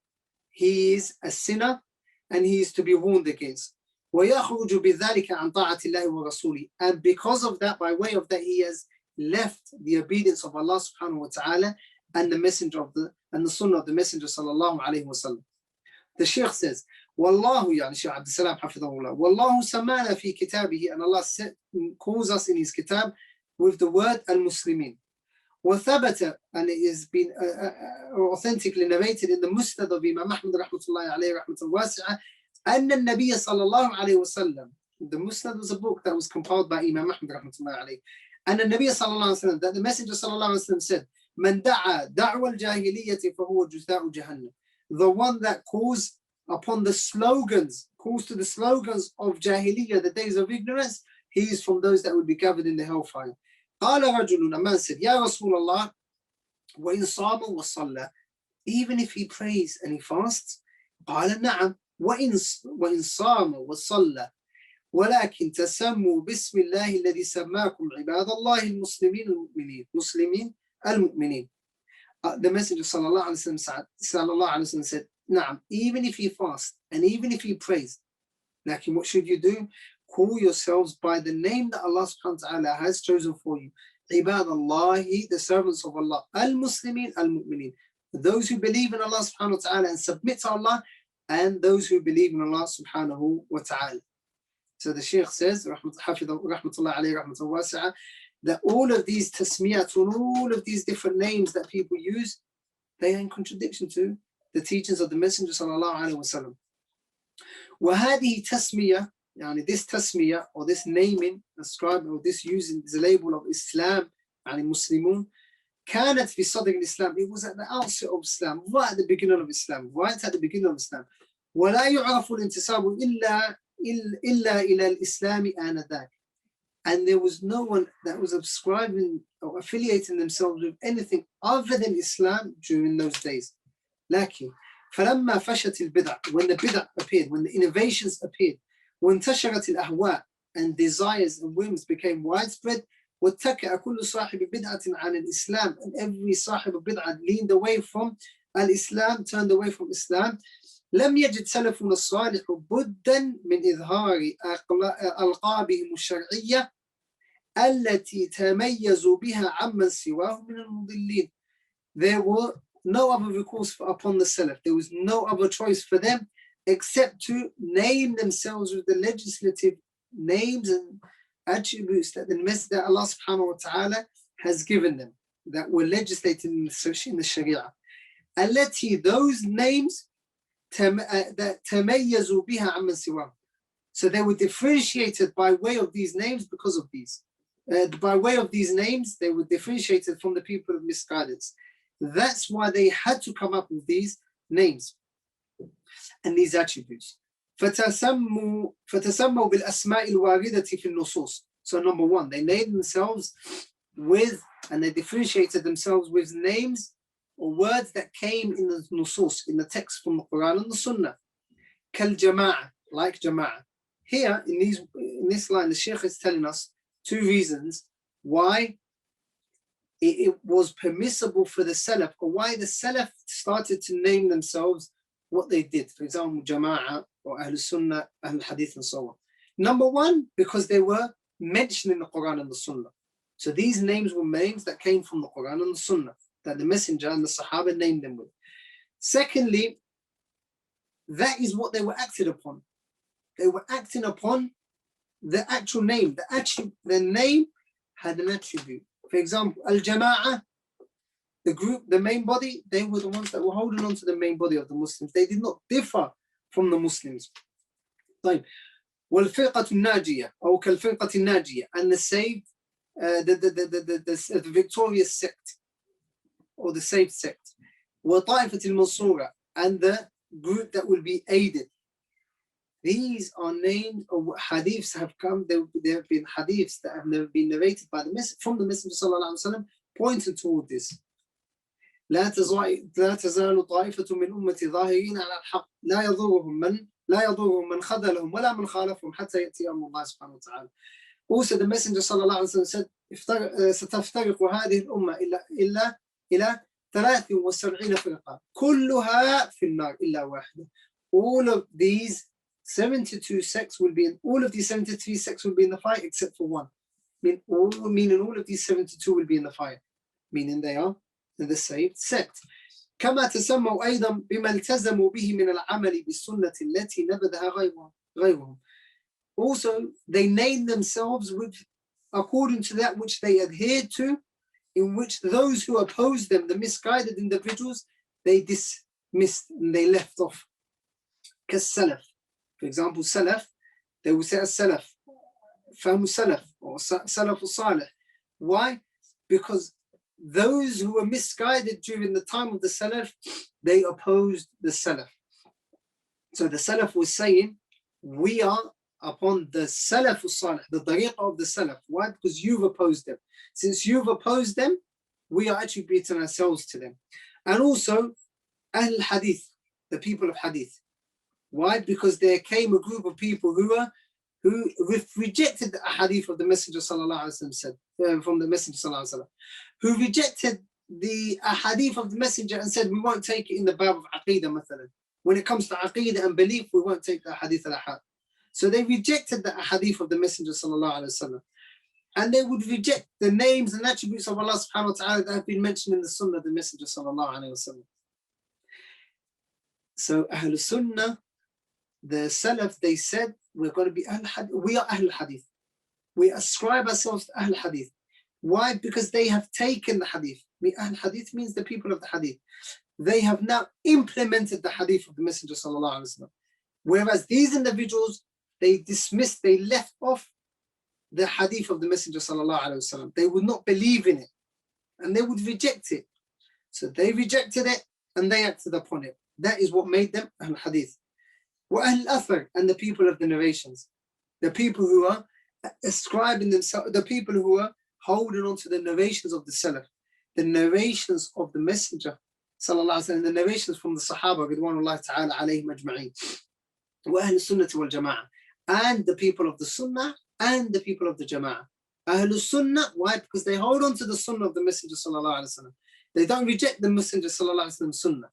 he is a sinner and he is to be warned against. ويخرج بذلك عن طاعة الله ورسوله, and because of that, by way of that, he has left the obedience of Allah subhanahu wa ta'ala and the messenger of the sunnah of the Messenger sallallahu alayhi wa sallam. The Shaykh says, Wallahu, yani Shaykh Abdul Salam hafidhahullah, Wallahu samana fi kitabihi, and Allah calls us in his kitab with the word al-Muslimin. وثبت, and it has been authentically narrated in the Musnad of Imam Ahmad rahmatullahi alayhi rahmatan wasi'ah, أن النبي صلى الله عليه وسلم, the Musnad was a book that was compiled by Imam Ahmad rahmatullahi alayhi, and the Nabi sallallahu alaihi wasallam, that the Messenger sallallahu alaihi wasallam said, "Man da'a da'wa al-jahiliyyati fahuwa juza'u jahannam." The one that calls upon the slogans, calls to the slogans of jahiliyyah, the days of ignorance, he is from those that will be gathered in the hellfire. قال رجل, a man said, "Ya Rasulullah, وإن صام وصلى," even if he prays and he fasts. قال نعم وإن صام وصلى ولكن تسموا بسم الله الذي سماكم عباد الله المسلمين المؤمنين. The Messenger sallallahu alaihi wasallam said, "Naam, even if you fast and even if you praise, lakin what should you do? Call yourselves by the name that Allah subhanahu wa ta'ala has chosen for you. Ibad Allahi, the servants of Allah, al-Muslimin al-Mu'minin, those who believe in Allah subhanahu wa ta'ala and submit to Allah, and those who believe in Allah subhanahu wa ta'ala." So the Shaykh says, rahmatullah alayhi rahmatullah wasi'ah, that all of these tasmiyat and all of these different names that people use, they are in contradiction to the teachings of the Messenger sallallahu alayhi wa sallam. وهذه تسمية, يعني this tasmiyah or this naming ascribed or this using this label of Islam, يعني Muslimun, كانت في صدر الإسلام, it was at the outset of Islam, right at the beginning of Islam, ولا يعرف الانتساب إلا إلى الإسلام آنذاك. And there was no one that was ascribing or affiliating themselves with anything other than Islam during those days. لكن فلما فشت البدع, when the bid'ah appeared, when the innovations appeared, وانتشرت الأهواء, and desires and whims became widespread, واتكأ كل صاحب بدعة عن الإسلام, and every صاحب بدعة leaned away from al-Islam, turned away from Islam, لم يجد سلفنا الصالح بدا من إظهار ألقابهم الشرعية التي تميزوا بها عمن سواهم من المضلين. There were no other recourse upon the Salaf. There was no other choice for them except to name themselves with the legislative names and attributes that the message that Allah subhanahu wa ta'ala has given them, that were legislated in the Sharia. التي, those names that تميزوا بها عمن سواهم. So they were differentiated by way of these names because of these. By way of these names, they were differentiated from the people of misguidance. That's why they had to come up with these names. and these attributes. فتسموا بالأسماء الواردة في النصوص. So number one, they named themselves with, and they differentiated themselves with names or words that came in the nusus, in the text from the Quran and the Sunnah. كالجماعة, like Jama'ah. Here, in this line, the Shaykh is telling us two reasons why it was permissible for the Salaf, or why the Salaf started to name themselves what they did. For example, Jama'ah or Ahl Sunnah, Ahl Hadith, and so on. Number one, because they were mentioned in the Quran and the Sunnah. So these names were names that came from the Quran and the Sunnah, that the Messenger and the Sahaba named them with. Secondly, that is what they were acted upon. They were acting upon the actual name. The name had an attribute. For example, Al-Jama'ah, the group, the main body, they were the ones that were holding on to the main body of the Muslims. They did not differ from the Muslims. طيب. والفرقة الناجية أو كالفرقة الناجية, and the saved, the victorious sect or the saved sect. وطائفة المنصورة, and the group that will be aided. These are names, or hadiths have come. There have been hadiths that have been narrated by from the Messenger sallallahu alaihi wasallam, pointing toward this. لا تزال طائفة من أمتي ظاهرين على الحق لا يضرهم من خذلهم ولا من خالفهم حتى يأتي أمر الله سبحانه وتعالى. Also, the Messenger sallallahu alaihi wasallam said, ستفترق هذه الأمة إلى 73 فرقة كلها في النار إلا واحدة. All of these 72 sects will be in, all of these 73 sects will be in the fire except for one. Meaning all of these 72 will be in the fire, meaning they are in the saved sect. كما تسموا أيضا بما التزموا به من العمل بالسنة التي نبذها غيرهم. Also, they named themselves according to that which they adhered to, in which those who opposed them, the misguided individuals, they dismissed and they left off. كالسلف. For example, Salaf, they will say as-Salaf, Fahm Salaf, or Salaf al-Salih. Why? Because those who were misguided during the time of the Salaf, they opposed the Salaf. So the Salaf was saying, we are upon the Salaf al-Salih, the tariqah of the Salaf. Why? Because you've opposed them. Since you've opposed them, we are attributing ourselves to them. And also, Ahl Hadith, the people of Hadith. Why? Because there came a group of people who rejected the hadith of the Messenger sallallahu alaihi wasallam said, from the Messenger sallallahu alaihi wasallam, who rejected the hadith of the Messenger and said, we won't take it in the bab of aqidah, mathalan. When it comes to aqidah and belief, we won't take the hadith al-ahad. So they rejected the hadith of the Messenger sallallahu alaihi wasallam, and they would reject the names and attributes of Allah subhanahu wa ta'ala that have been mentioned in the Sunnah of the Messenger sallallahu alaihi wasallam. So Ahl Sunnah, the Salaf, they said, we're going to be Ahl Hadith. We are Ahl Hadith. We ascribe ourselves to Ahl Hadith. Why? Because they have taken the Hadith. Ahl Hadith means the people of the Hadith. They have now implemented the Hadith of the Messenger sallallahu alaihi wasallam. Whereas these individuals, they dismissed, they left off the Hadith of the Messenger sallallahu alaihi wasallam. They would not believe in it, and they would reject it. So they rejected it, and they acted upon it. That is what made them Ahl Hadith. وَأَهْلُ الْأَثَرِ, and the people of the narrations, the people who are ascribing themselves, the people who are holding on to the narrations of the Salaf, the narrations of the Messenger, sallallahu alaihi wasallam, the narrations from the Sahaba, ridwanullahi ta'ala alayhim ajma'in, وَأَهْلُ السُّنَّةِ وَالْجَمَاعَةِ, and the people of the Sunnah and the people of the Jama'ah. Ahlul Sunnah, why? Because they hold on to the Sunnah of the Messenger sallallahu alaihi wasallam. They don't reject the Messenger sallallahu alaihi wasallam Sunnah.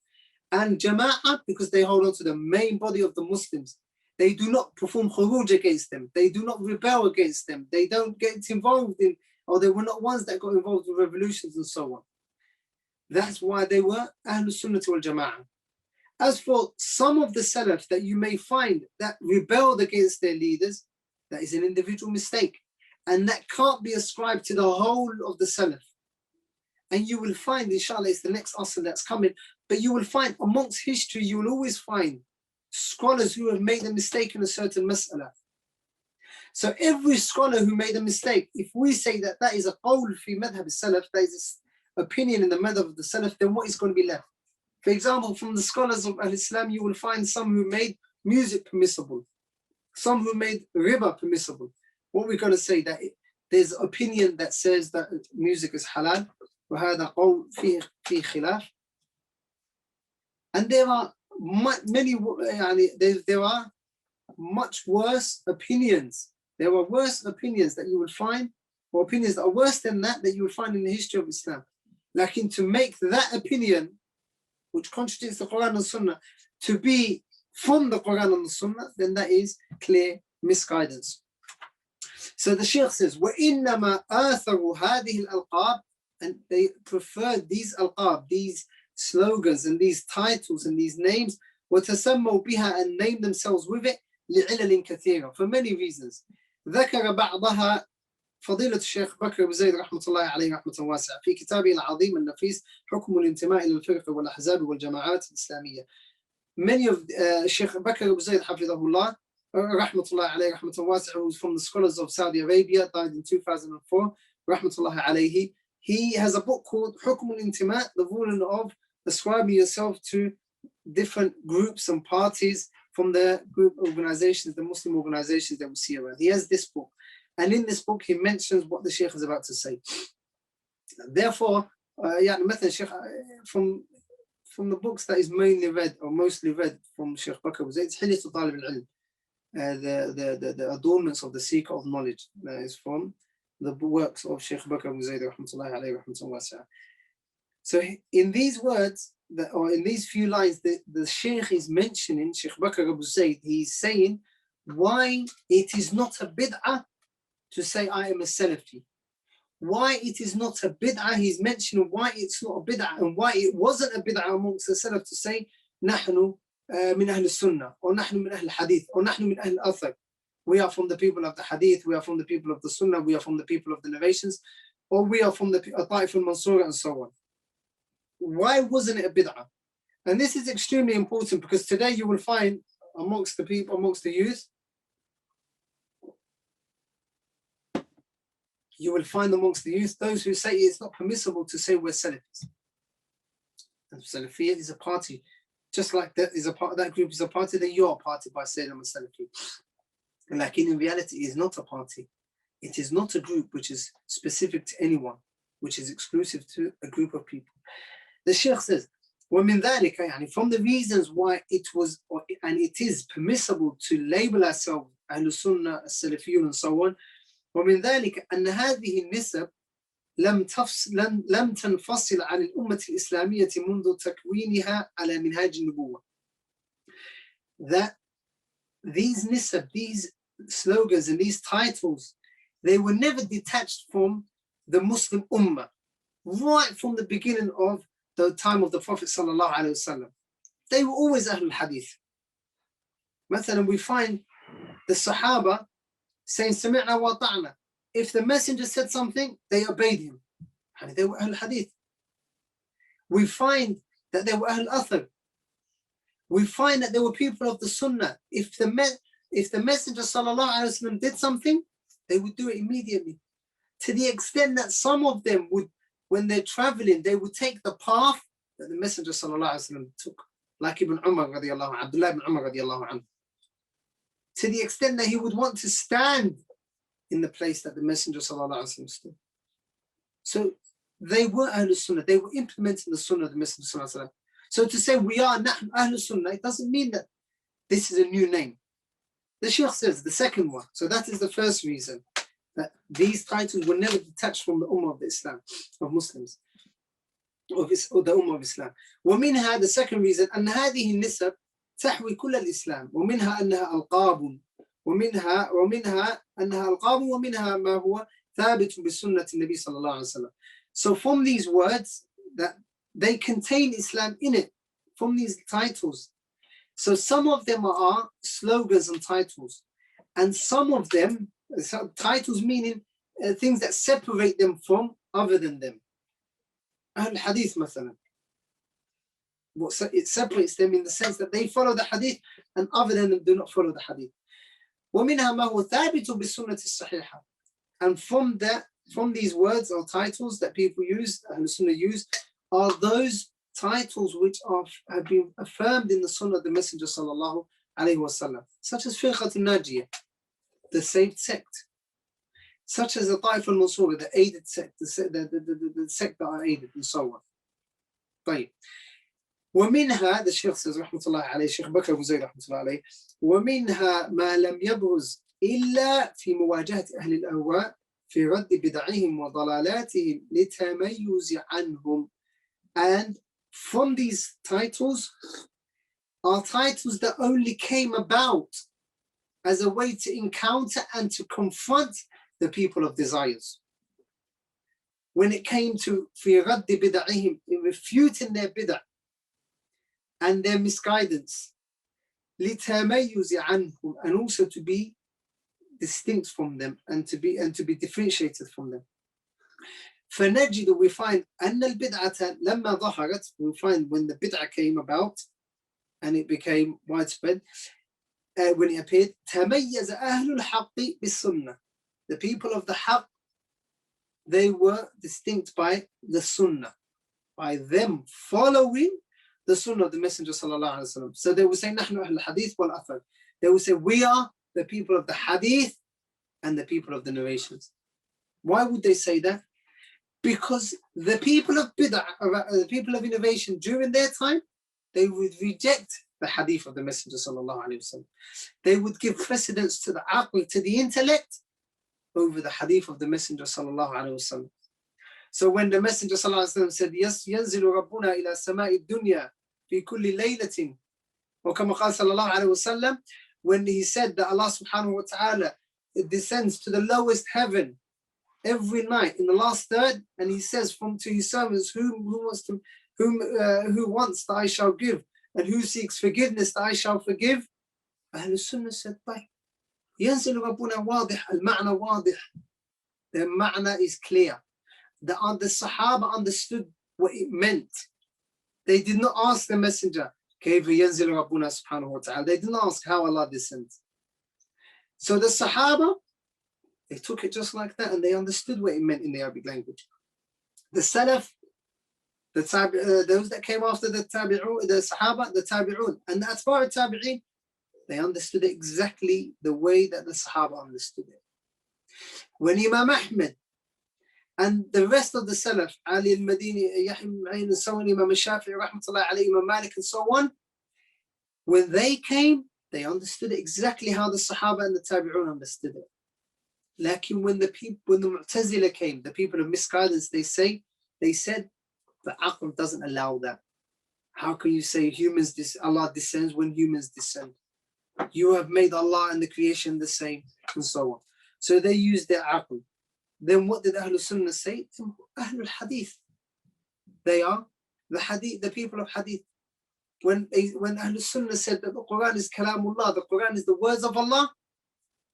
And Jama'ah, because they hold on to the main body of the Muslims. They do not perform khuruj against them. They do not rebel against them. They don't get involved in, or they were not ones that got involved in revolutions and so on. That's why they were Ahlul Sunnah wal Jama'ah. As for some of the Salaf that you may find that rebelled against their leaders, that is an individual mistake. And that can't be ascribed to the whole of the Salaf. And you will find, inshallah, it's the next asr that's coming, but you will find amongst history, you will always find scholars who have made a mistake in a certain mas'ala. So every scholar who made a mistake, if we say that that is a qawl fi madhab al-salaf, that is an opinion in the madhab of the salaf, then what is going to be left? For example, from the scholars of Al-Islam, you will find some who made music permissible, some who made riba permissible. What we're going to say, that there's opinion that says that music is halal, وهذا قول فيه خلاف. And there are many, there are much worse opinions. There are worse opinions that you will find, or opinions that are worse than that you will find in the history of Islam. Like, to make that opinion, which contradicts the Quran and Sunnah, to be from the Quran and the Sunnah, then that is clear misguidance. So the Shaykh says, وَإِنَّمَا آثَرُوا هَذِهِ الْأَلْقَابِ, and they preferred these alqab, these slogans and these titles and these names, وَتَسَمَّوا بِهَا, and named themselves with it, لِعِلَلٍ كَثِيرًا, for many reasons. ذكر بعضها فضيلة الشيخ بكر بن زايد رحمة الله عليه رحمة واسعة في كتابه العظيم النفيس حكم الانتماء إلى الفرق والأحزاب والجماعات الإسلامية. Many of Sheikh Bakr ibn Zayd Hafidahullah, Rahmatullah alayhi, Rahmatullah wasi'ah, who was from the scholars of Saudi Arabia, died in 2004, Rahmatullah alayhi. He has a book called Hukm al-Intima', the ruling of ascribing yourself to different groups and parties from the group organizations, the Muslim organizations that we see around. He has this book, and in this book he mentions what the Sheikh is about to say. Therefore, from the books that is mainly read or mostly read from Sheikh Bakr ibn Zayd, it's Hilyatul Talib al-Ilm, the adornments of the seeker of knowledge. That is from the works of Sheikh Bakr ibn Zayd rahmatullahi alayhi rahmatullahi wasi'ah. So in these words, or in these few lines, the Sheikh is mentioning, Sheikh Bakr ibn Zayd, he's saying why it is not a bid'ah to say I am a Salafi. Why it is not a bid'ah, he's mentioning why it's not a bid'ah and why it wasn't a bid'ah amongst the Salaf to say نحن من أهل السنة, or نحن من أهل الحديث, or نحن من أهل الأثر. We are from the people of the hadith, we are from the people of the sunnah, we are from the people of the narrations, or we are from the Ta'if al-Mansura, and so on. Why wasn't it a bid'ah? And this is extremely important, because today you will find amongst the people, amongst the youth, you will find amongst the youth those who say it's not permissible to say we're Salafis. And Salafiyya is a party, just like that is a part, that group is a party, then you're a party by saying I'm a Salafi. Like, in reality, it is not a party. It is not a group which is specific to anyone, which is exclusive to a group of people. The Sheikh says, وَمِنْ ذَلِكَ, يعني, from the reasons why it was and it is permissible to label ourselves Ahlul Sunnah, As-Salafiyun, and so on, ومن ذلك أن هذه النسب لم تنفصل عن الأمة الإسلامية منذ تكوينها على منهاج النبوة. That these nisab, these slogans and these titles, they were never detached from the Muslim Ummah, right from the beginning of the time of the Prophet sallallahu alaihi wasallam. They were always Ahlul Hadith. مثلا, we find the Sahaba saying Sami'na wa ta'na. If the messenger said something, they obeyed him. And they were Ahlul Hadith. We find that they were Ahlul Athar. We find that there were people of the Sunnah. If the messenger sallallahu alaihi wasallam did something, they would do it immediately. To the extent that some of them would, when they're traveling, they would take the path that the messenger sallallahu alaihi wasallam took, like Ibn Umar radiallahu anhu, Abdullah ibn Umar radiallahu anhu. To the extent that he would want to stand in the place that the messenger sallallahu alaihi wasallam stood. So they were Ahlul Sunnah. They were implementing the Sunnah of the messenger sallallahu alaihi wasallam. So to say we are Ahlul Sunnah, it doesn't mean that this is a new name. The Shaykh says the second one. So that is the first reason, that these titles were never detached from the Ummah of Islam, of Muslims, or the Ummah of Islam. ومنها, the second reason, أن هذه النسب تحوي كل الإسلام ومنها أنها ألقاب ومنها أنها ألقاب ومنها ما هو ثابت بسنة النبي صلى الله عليه وسلم. So from these words, that they contain Islam in it, from these titles. So some of them are slogans and titles, and some of them, titles meaning things that separate them from other than them. Ahl Hadith, مثلا. It separates them in the sense that they follow the Hadith and other than them do not follow the Hadith. ومنها ما هو ثابت بالسنة الصحيحة. And from these words or titles that people use, Ahl Sunnah use, are those titles which have been affirmed in the Sunnah of the Messenger sallallahu alaihi wasallam, such as Firqat al-Najiyah, the saved sect, such as the Taif al-Mansura, the aided sect, the sect that are aided, and so on. طيب. ومنها, the Shaykh says رحمة الله عليه, Shaykh Bakr Abu Zayd رحمة الله عليه, ومنها ما لم يبرز إلا في مواجهة أهل الأهواء في رد بدعهم وضلالاتهم لتميز عنهم. And from these titles are titles that only came about as a way to encounter and to confront the people of desires. When it came to في رد بدعهم, in refuting their bid'ah and their misguidance, لتميز عنهم, and also to be distinct from them and to be differentiated from them. فنجد, we find أن البدعة لما ظهرت, we find when the bid'ah came about and it became widespread, when it appeared, تميز أهل الحق بالسنة. The people of the haqq, they were distinct by the sunnah, by them following the sunnah of the Messenger sallallahu alaihi wasallam. So they would say نحن أهل الحديث والأثر. They would say we are the people of the hadith and the people of the narrations. Why would they say that? Because the people of bid'ah, the people of innovation during their time, they would reject the hadith of the Messenger sallallahu alaihi wasallam. They would give precedence to the aql, to the intellect, over the hadith of the Messenger sallallahu alaihi wasallam. So when the Messenger sallallahu alaihi wasallam said, "Yes, ينزل ربنا إلى سماء الدنيا في كل ليلة," or كما قال sallallahu alaihi wasallam, when he said that Allah subhanahu wa ta'ala descends to the lowest heaven every night in the last third, and he says to his servants, who wants that I shall give, and who seeks forgiveness that I shall forgive. Ahl Sunnah said, طيب, ينزل ربنا واضح, المعنى واضح. The ma'na is clear. The Sahaba understood what it meant. They did not ask the Messenger, كيف ينزل ربنا سبحانه وتعالى. They didn't ask how Allah descends. So the Sahaba, they took it just like that, and they understood what it meant in the Arabic language. The Salaf, those that came after the Tabi'un, the Sahaba, the Tabi'un, and the Atbar Tabi'in, they understood it exactly the way that the Sahaba understood it. When Imam Ahmed and the rest of the Salaf, Ali al-Madini, Yahya al-Ma'in, and so on, Imam al-Shafi'i, rahmatullahi alayhi, Imam Malik, and so on, when they came, they understood it exactly how the Sahaba and the Tabi'un understood it. Like when the Mu'tazila came, the people of misguidance, they said the aql doesn't allow that. How can you say Allah descends when humans descend? You have made Allah and the creation the same, and so on. So they used their aql. Then what did Ahlul Sunnah say? Ahlul Hadith. They are the people of Hadith. When Ahlul Sunnah said that the Quran is Kalamullah, the Quran is the words of Allah,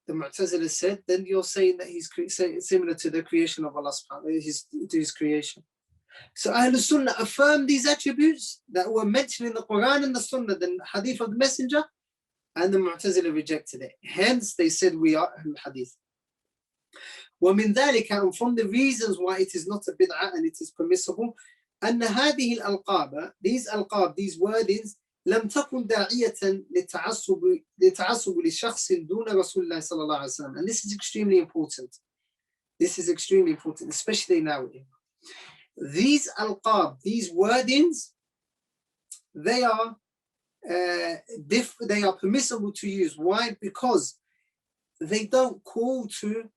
the Mu'tazila said, then you're saying that he's similar to the creation of Allah to his creation. So Ahlul Sunnah affirmed these attributes that were mentioned in the Quran and the Sunnah, the Hadith of the Messenger, and the Mu'tazila rejected it. Hence they said we are Ahlul Hadith. ومن ذلك, and from the reasons why it is not a bid'ah and it is permissible, أن هذه الألقاب, these alqab, these wordings, لم تكن داعية للتعصب لشخص دون رسول الله صلى الله عليه وسلم. And this is extremely important. This is extremely important, especially nowadays. These alqab, these wordings, they are permissible to use. Why? Because they don't call to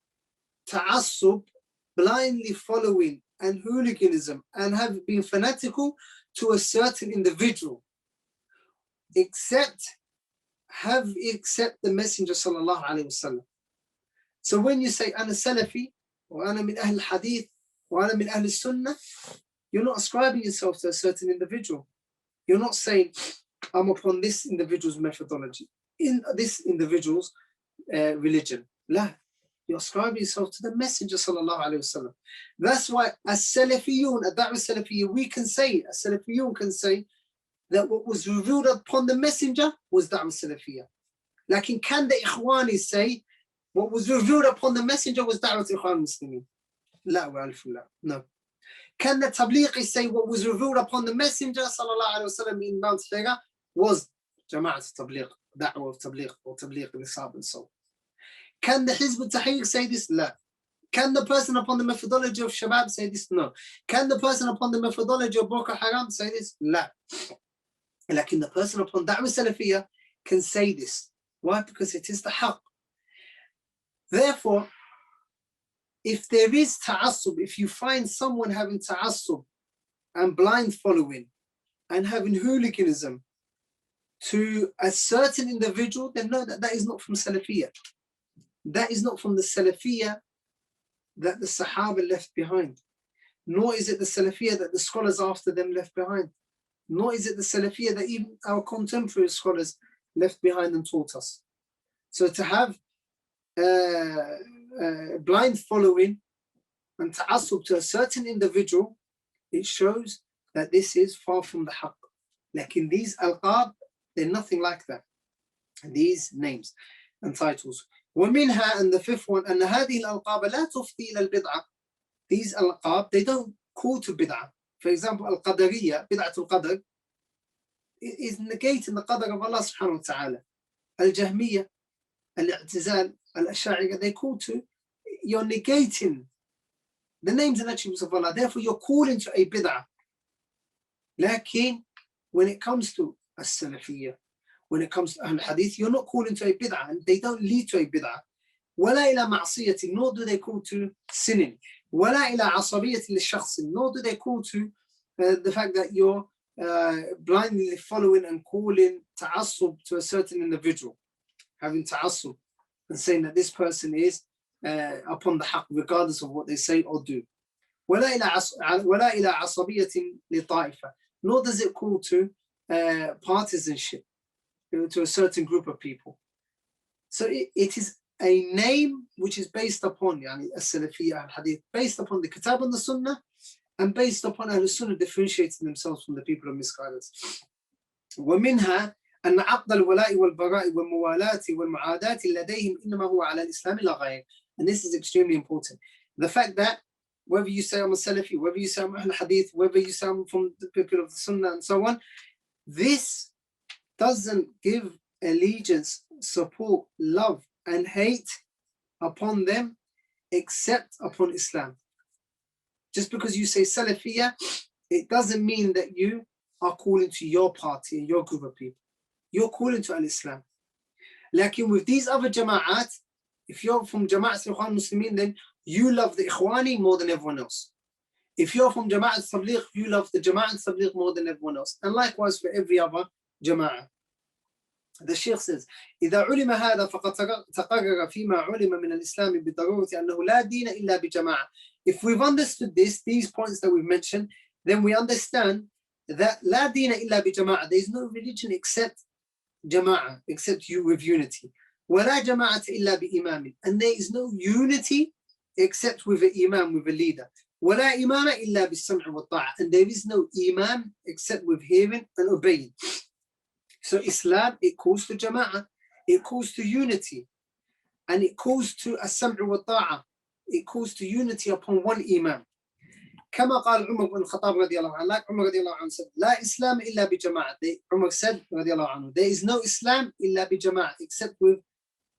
ta'assub, blindly following, and hooliganism, and have been fanatical to a certain individual, except the Messenger sallallahu alaihi wasallam. So when you say ana Salafi, or ana min ahl hadith, or ana min ahl sunnah, you're not ascribing yourself to a certain individual. You're not saying I'm upon this individual's methodology, in this individual's religion. La. You ascribe yourself to the Messenger sallallahu alaihi wasallam. That's why as-Salafiyun, ad-Da'wah as-Salafiyya, we can say, as-Salafiyun can say that what was revealed upon the Messenger was Da'wah as-Salafiyya. Like, can the Ikhwani say what was revealed upon the Messenger was Da'wah al-Ikhwan Muslimin? La wa alif la. No. Can the Tablighi say what was revealed upon the Messenger sallallahu alaihi wasallam in Mount Hira was Jama'at Tabligh, Da'wah of Tabligh, or Tabligh Nisab and so on? Can the Hizb al-Tahrir say this? La. Can the person upon the methodology of Shabab say this? No. Can the person upon the methodology of Boko Haram say this? La. Like the person upon Da'wah Salafiyah can say this. Why? Because it is the haqq. Therefore, if there is ta'assub, if you find someone having ta'assub and blind following and having hooliganism to a certain individual, then no, that is not from Salafiyah. That is not from the Salafiyah that the Sahaba left behind. Nor is it the Salafiyah that the scholars after them left behind. Nor is it the Salafiyah that even our contemporary scholars left behind and taught us. So to have blind following and ta'assub to a certain individual, it shows that this is far from the haqq. Like in these alqab, they're nothing like that. These names and titles. ومنها, and the fifth one, أن هذه الألقاب لا تفضي إلى البدعة. These alqab, they don't call to bid'ah. For example, al-qadariyya, bid'atul qadr, is negating the qadr of Allah subhanahu wa ta'ala. Al-jahmiyya, al-i'tizal, al-ash'ariyya, they call to, you're negating the names and attributes of Allah. Therefore, you're calling to a bid'ah. Lakin, when it comes to as-salafiyya, when it comes to al-hadith, you're not calling to a bid'ah, and they don't lead to a bid'ah. ولا إلى معصية, nor do they call to sinning. ولا إلى عصبية للشخص, nor do they call to the fact that you're blindly following and calling ta'assub to a certain individual, having ta'assub and saying that this person is upon the haqq regardless of what they say or do. ولا إلى عصبية لطائفة, nor does it call to partisanship to a certain group of people. So it is a name which is based upon as-Salafiyya al-Hadith, based upon the Kitab and the Sunnah, and based upon Ahl-Sunnah differentiating themselves from the people of misguidance. ومنها أن عقد الولاء والبراء والموالاة والمعاداة لديهم إنما هو على الإسلام لا غير. And this is extremely important. The fact that whether you say I'm a Salafi, whether you say I'm Ahl Hadith, whether you say I'm from the people of the Sunnah and so on, this doesn't give allegiance, support, love and hate upon them except upon Islam. Just because you say Salafiyah, it doesn't mean that you are calling to your party and your group of people. You're calling to al-Islam. Like with these other jama'at, if you're from Jama'at al-Ikhwan Muslimin, then you love the Ikhwani more than everyone else. If you're from Jama'at Tabligh, you love the Jama'at Tabligh more than everyone else. And likewise for every other Jama'at. The Shaykh says, إذا علم هذا فقد تقرر فيما علم من الإسلام بالضرورة أنه لا دين إلا بجماعة. If we've understood this, these points that we've mentioned, then we understand that لا دين إلا بجماعة. There is no religion except Jama'ah, except you with unity. ولا جماعة إلا بإمام. And there is no unity except with an imam, with a leader. ولا إمام إلا بالسمع والطاعة. And there is no imam except with hearing and obeying. So Islam, it calls to Jama'ah, it calls to unity, and it calls to as-sam'u wa ta'a, it calls to unity upon one imam. كما قال عمر بن الخطاب رضي الله عنه, like Umar رضي الله عنه said, لا إسلام إلا بجماعة. Umar said رضي الله عنه, there is no Islam إلا بجماعة, except with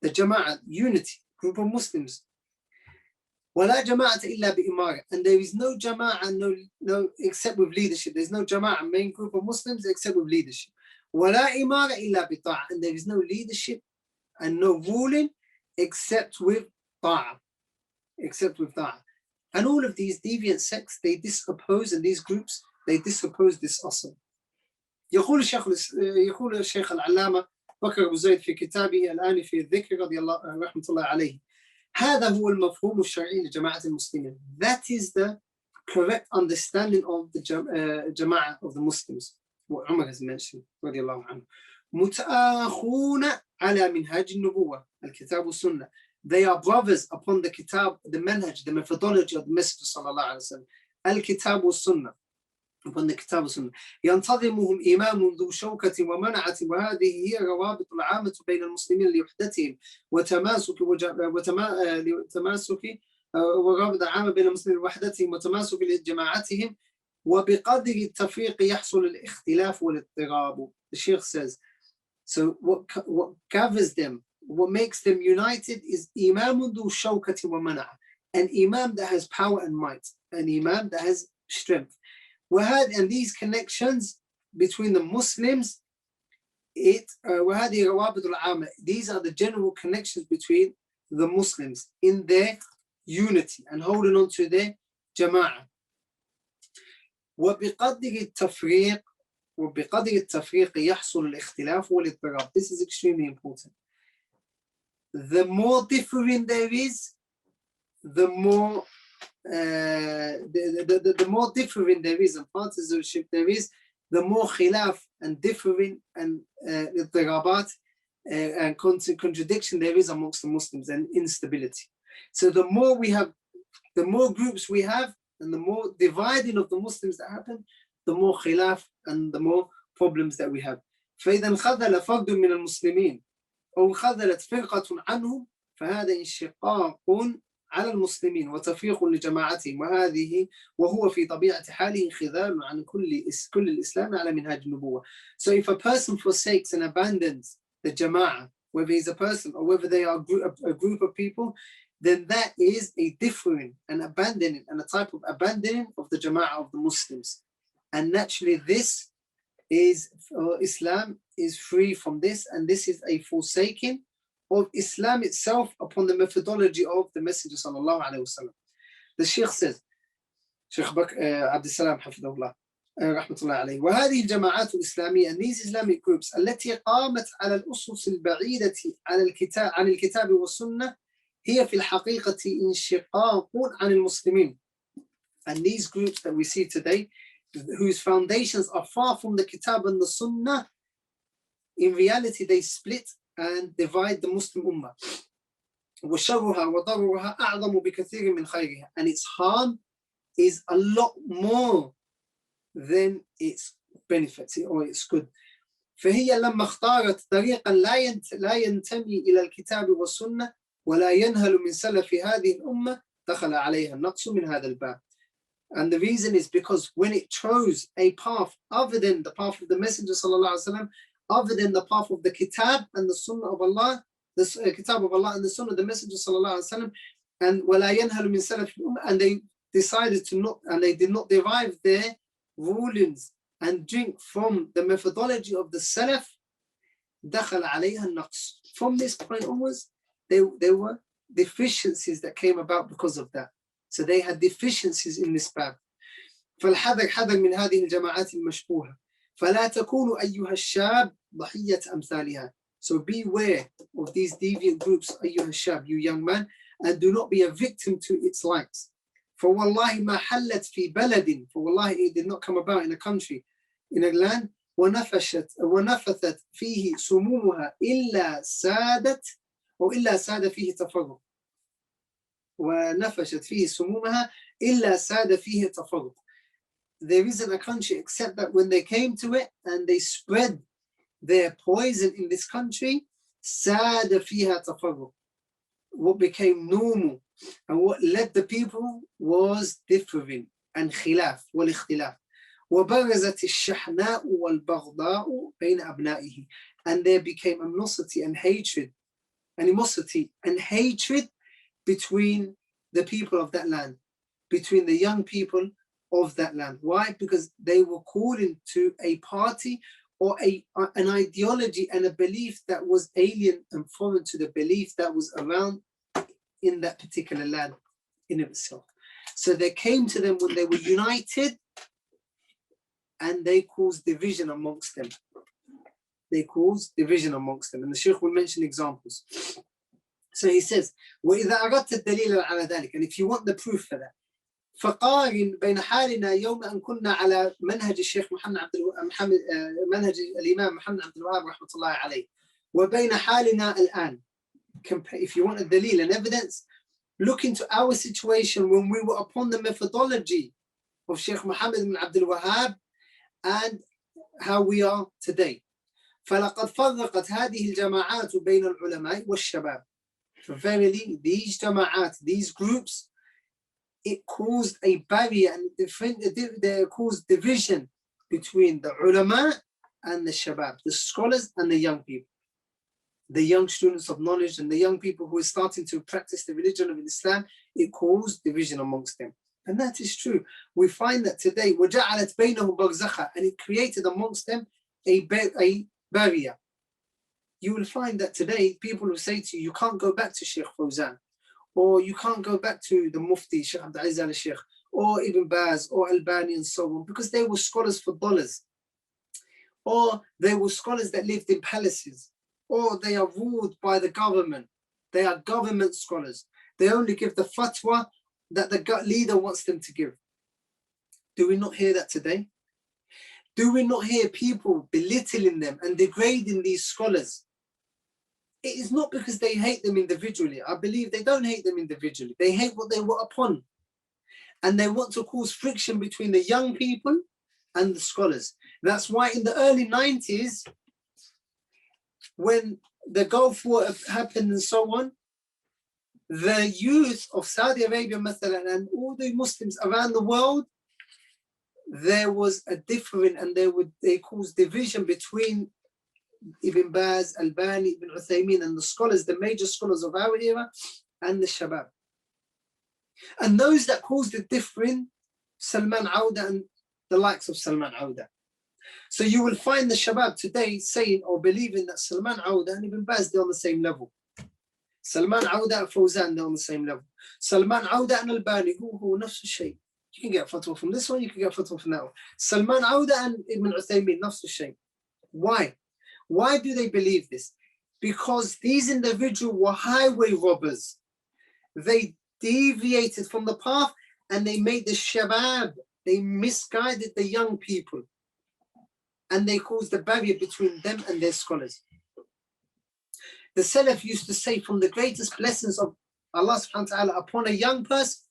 the Jama'ah, unity, group of Muslims. ولا جماعة إلا بإمارة, and there is no Jama'ah, no except with leadership. There is no Jama'ah, main group of Muslims, except with leadership. ولا إمارة إلا بطاعة, and there is no leadership and no ruling except with ta'ah, And all of these deviant sects, they disoppose, and these groups, they disoppose this asl. يقول الشيخ العلامة بكر أبو زيد في كتابه الآن في الذكر رضي الله رحمة الله عليه, هذا هو المفهوم الشرعي لجماعة المسلمين. That is the correct understanding of the Jama'ah of the Muslims. What Umar has mentioned, رضي الله عنه. متآخون على منهاج النبوة, الكتاب والسنة. They are brothers upon the kitab, the manhaj, the methodology of the Messenger sallallahu alaihi wasallam. الكتاب والسنة, upon the kitab والسنة. ينتظمهم إمام ذو شوكة ومنعة, وهذه هي روابط العامة بين المسلمين لوحدتهم وتماسك والرابط العام بين المسلمين وحدتهم وتماسك جماعتهم وبقدر التفريق يحصل الاختلاف والاضطراب. The Sheikh says, so what gathers them, what makes them united is إمام ذو شوكة ومنع, an imam that has power and might, an imam that has strength. And these connections between the Muslims, وهذه روابط العامة, these are the general connections between the Muslims in their unity and holding on to their jama'ah. وبقدر التفريق يحصل الاختلاف والاضطراب. This is extremely important. The more differing there is, the more the more differing there is and partisanship there is, the more khilaf and differing and اضطرابات and contradiction there is amongst the Muslims and instability. So the more we have, the more groups we have, and the more dividing of the Muslims that happen, the more khilaf and the more problems that we have. فإذا انخذل فرد من المسلمين أو انخذلت فرقة عنهم فهذا انشقاق على المسلمين وتفريق لجماعتهم وهو في طبيعة حاله انخذال عن كل الإسلام على منهاج النبوة. So if a person forsakes and abandons the jama'ah, whether he's a person or whether they are a group of people, then that is a differing and abandoning and a type of abandoning of the jama'ah of the Muslims. And naturally this is, Islam is free from this, and this is a forsaking of Islam itself upon the methodology of the Messenger sallallahu alaihi wasallam. The Sheikh says, Sheikh Abd Salam Hafidahullah rahmatullah alayhi, وهذه الجماعات الإسلامية, and these Islamic groups التي قامت على الأسس البعيدة عن الكتاب والسنة هي في الحقيقة انشقاق عن المسلمين. And these groups that we see today, whose foundations are far from the Kitab and the Sunnah, in reality they split and divide the Muslim Ummah. وشرها وضررها أعظم بكثير من خيرها, and its harm is a lot more than its benefits or its good. فهي لما اختارت طريقا لا ينتمي إلى الكتاب والسنة ولا ينهل من سلف هذه الأمة دخل عليها النقص من هذا الباب. And the reason is because when it chose a path other than the path of the Messenger sallallahu alaihi wasallam, other than the path of the Kitab and the Sunnah of Allah, the Kitab of Allah and the Sunnah of the Messenger sallallahu alaihi wasallam, and ولا ينهل من سلف الأمة, and they decided to not, and they did not derive their rulings and drink from the methodology of the Salaf, دخل عليها النقص. From this point onwards, there were deficiencies that came about because of that. So they had deficiencies in this bab. فالحذر حذر من هذه الجماعات المشبوهة فلا تكونوا أيها الشاب ضحية أمثالها. So beware of these deviant groups, أيها الشاب, you young man, and do not be a victim to its likes. فوالله ما حلت في بلد, for wallahi it did not come about in a country, in a land, ونفثت فيه سمومها إلا سادت أو إلا ساد فيه تفرق. ونفشت فيه سمومها إلا ساد فيه تفرق. There isn't a country except that when they came to it and they spread their poison in this country, ساد فيها تفرق. What became normal and what led the people was differing and خلاف والاختلاف. وبرزت الشحناء والبغضاء بين أبنائه, and there became animosity and hatred between the people of that land, between the young people of that land. Why? Because they were calling to a party or an ideology and a belief that was alien and foreign to the belief that was around in that particular land in itself. So they came to them when they were united, and they caused division amongst them. And the Shaykh will mention examples. So he says, وإذا أردت الدليل على ذلك, and if you want the proof for that, فقارن بين حالنا يوم أن كنا على منهج الشيخ منهج الإمام محمد عبد الوهاب رحمة الله عليه وبين حالنا الآن. If you want a dalil and evidence, look into our situation when we were upon the methodology of Sheikh Muhammad ibn Abdul Wahhab and how we are today. فلقد فرقت هذه الجماعات بين العلماء والشباب. For verily, these jama'at, these groups, it caused a barrier and it caused division between the ulama and the shabab, the scholars and the young people, the young students of knowledge and the young people who are starting to practice the religion of Islam. It caused division amongst them. And that is true. We find that today, وَجَعَلَتْ بَيْنَهُمْ بَرْزَخًا, and it created amongst them a barrier. You will find that today people will say to you, you can't go back to Sheikh Fawzan, or you can't go back to the Mufti, Sheikh Abdul Aziz al-Sheikh, or Ibn Baz, or Albani, and so on, because they were scholars for dollars, or they were scholars that lived in palaces, or they are ruled by the government. They are government scholars. They only give the fatwa that the leader wants them to give. Do we not hear that today? Do we not hear people belittling them and degrading these scholars? It is not because they hate them individually. I believe they don't hate them individually. They hate what they were upon. And they want to cause friction between the young people and the scholars. That's why in the early 90s, when the Gulf War happened and so on, the youth of Saudi Arabia and all the Muslims around the world, there was a different, and they caused division between Ibn Baz, Albani, Ibn Uthaymeen, and the scholars, the major scholars of our era, and the Shabab. And those that caused the difference, Salman Auda and the likes of Salman Auda. So you will find the Shabab today saying or believing that Salman Auda and Ibn Baz, they're on the same level. Salman Auda and Fawzan, they're on the same level. Salman Auda and Albani, who nafs al-shay. You can get fatwa from this one, you can get fatwa from that one. Salman Auda and Ibn Uthaymeen, nafs al-shay. Why? Why do they believe this? Because these individuals were highway robbers. They deviated from the path and they made the Shabab, they misguided the young people. And they caused a barrier between them and their scholars. The Salaf used to say from the greatest blessings of Allah subhanahu wa ta'ala upon a young person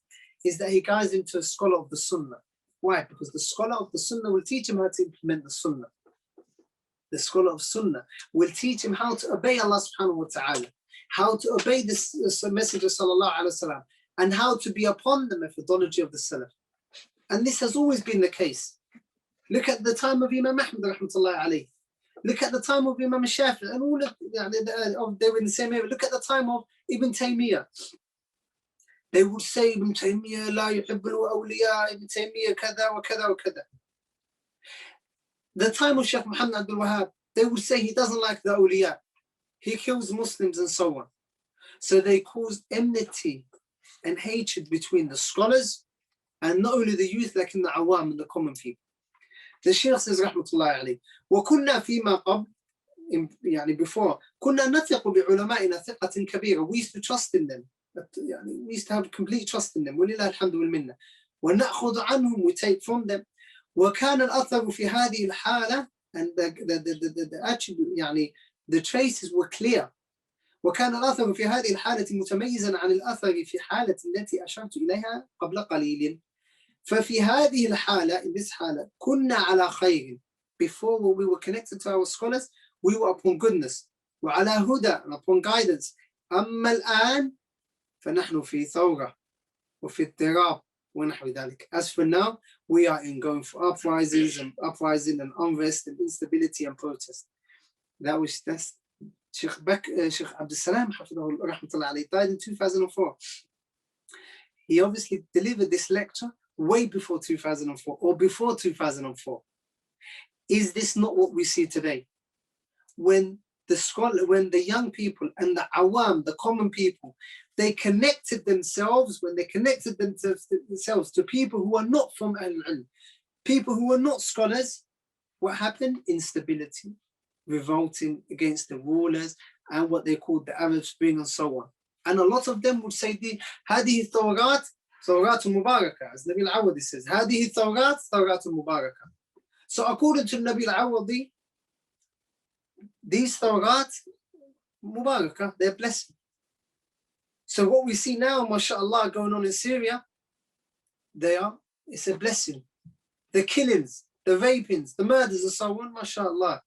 is that he guides him to a scholar of the Sunnah. Why? Because the scholar of the Sunnah will teach him how to implement the Sunnah. The scholar of Sunnah will teach him how to obey Allah subhanahu wa ta'ala, how to obey this Messenger sallallahu alayhi wa sallam, and how to be upon the methodology of the Salaf. And this has always been the case. Look at the time of Imam Ahmad rahmatullahi alayhi. Look at the time of Imam Shafi, and all they were in the same area. Look at the time of Ibn Taymiyyah. They would say Ibn Taymiyyah la yuhibbul awliya, Ibn Taymiyyah kada wa kada wa kada. The time of Sheikh Muhammad Abdul Wahab, they would say he doesn't like the awliya. He kills Muslims and so on. So they caused enmity and hatred between the scholars and not only the youth, like in the awam and the common people. The Shaykh says, rahmatullahi alayhi, وَكُنَّا فِي مَا قَبْلِ, يعني before, كُنَّا نَثِقُ بِعُلَمَائِنَا ثِقَةٍ كَبِيرًا. We used to trust in them. We used to have complete trust in them. وَلِلَّهِ الْحَمْدُ وَالْمِنَّةِ. وَنَأْخُذُ عَنْهُم, we take from them. وَكَانَ الْأَثَرُ فِي هَذِهِ الْحَالَةِ, and the attribute, يعني the traces were clear. وكان الأثر في هذه الحالة متميزا عن الأثر في حالة التي أشرت إليها قبل قليل. ففي هذه الحالة, in this حالة, كنا على خير. Before, when we were connected to our scholars, we were upon goodness. وعلى هدى, and upon guidance. أما الآن فنحن في ثورة وفي اضطراب ونحو ذلك. As for now, we are in going for uprising and unrest and instability and protest. That's Sheikh Abdul Salam died in 2004. He obviously delivered this lecture way before 2004 or before 2004. Is this not what we see today? When the young people and the awam, the common people, they connected themselves to people who are not from al-ilm, people who are not scholars, what happened? Instability, revolting against the rulers and what they called the Arab Spring and so on. And a lot of them would say, هذه الثورات ثورات مباركة, as Nabi al-Awadi says, هذه الثورات ثورات مباركة. So according to Nabi al-Awadi, these thawrat mubarakah, they're blessed. So what we see now, mashallah, going on in Syria, it's a blessing. The killings, the rapings, the murders and so on, mashallah.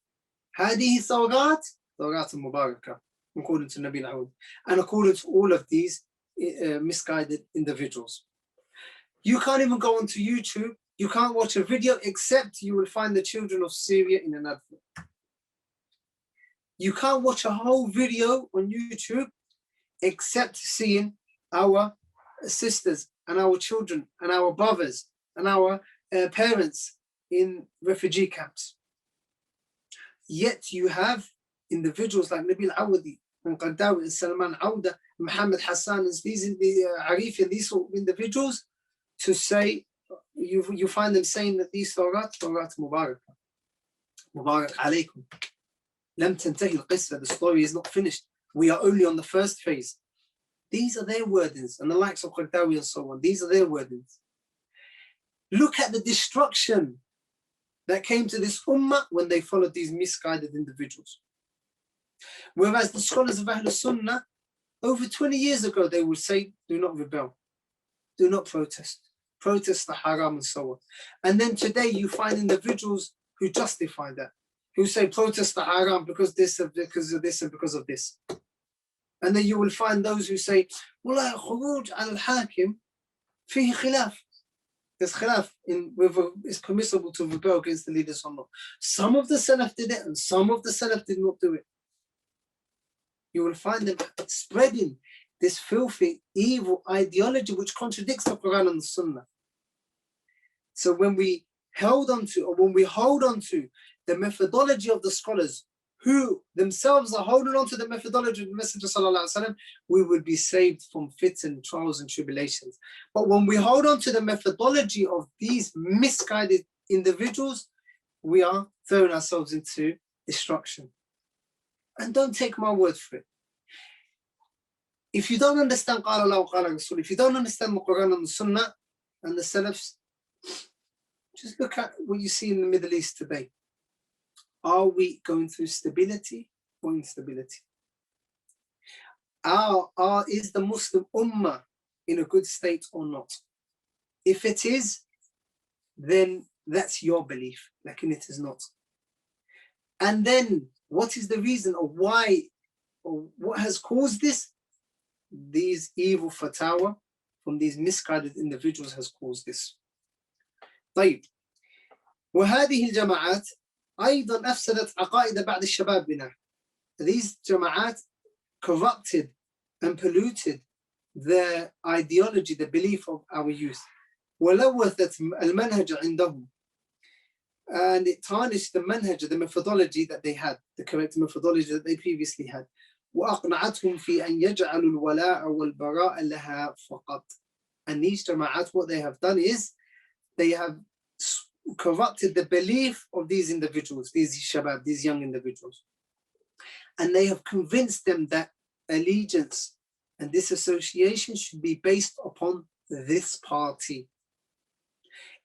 هذه ثورات mubarakah, according to Nabi al-Awadi, and according to all of these misguided individuals. You can't even go onto YouTube. You can't watch a video except you will find the children of Syria in an advert. You can't watch a whole video on YouTube except seeing our sisters and our children and our brothers and our parents in refugee camps. Yet you have individuals like Nabil Awadi and Qardawi and Salman Auda, Muhammad Hassan, and these Arif and these individuals to say, you find them saying that these Tawrat Mubarak alaykum. Lam tantahi al-qissa, the story is not finished. We are only on the first phase. These are their wordings, and the likes of Qardawi and so on, these are their wordings. Look at the destruction that came to this ummah when they followed these misguided individuals. Whereas the scholars of Ahlul Sunnah, over 20 years ago, they would say, do not rebel, do not protest, protest the haram and so on. And then today you find individuals who justify that, who say protest the haram because this, because of this, and because of this. And then you will find those who say, Wallah, khuruj al-hakim fihi khilaf. There's khilaf in whether it's permissible to rebel against the leaders or not. Some of the Salaf did it and some of the Salaf did not do it. You will find them spreading this filthy, evil ideology which contradicts the Quran and the Sunnah. So when we hold on to the methodology of the scholars who themselves are holding on to the methodology of the Messenger sallallahu alaihi wasallam, we will be saved from fitan, trials and tribulations. But when we hold on to the methodology of these misguided individuals, we are throwing ourselves into destruction. And don't take my word for it. If you don't understand Qala Allah wa Qala Rasul, if you don't understand the Quran and the Sunnah and the Salafs, just look at what you see in the Middle East today. Are we going through stability or instability? Is the Muslim Ummah in a good state or not? If it is, then that's your belief, like it is not. And then what is the reason or why, or what has caused this? These evil fatwa from these misguided individuals has caused this. طيب وهذه الجماعات أيضا أفسدت عقائد بعض الشباب بنا. These جماعات corrupted and polluted the ideology, the belief of our youth. ولوثت المنهج عندهم, and it tarnished the manhaj, the methodology that they had, the correct methodology that they previously had. وأقنعتهم في أن يجعلوا الولاء والبراء لها فقط. And these jama'at, what they have done is they have corrupted the belief of these individuals, these shabab, these young individuals. And they have convinced them that allegiance and this association should be based upon this party.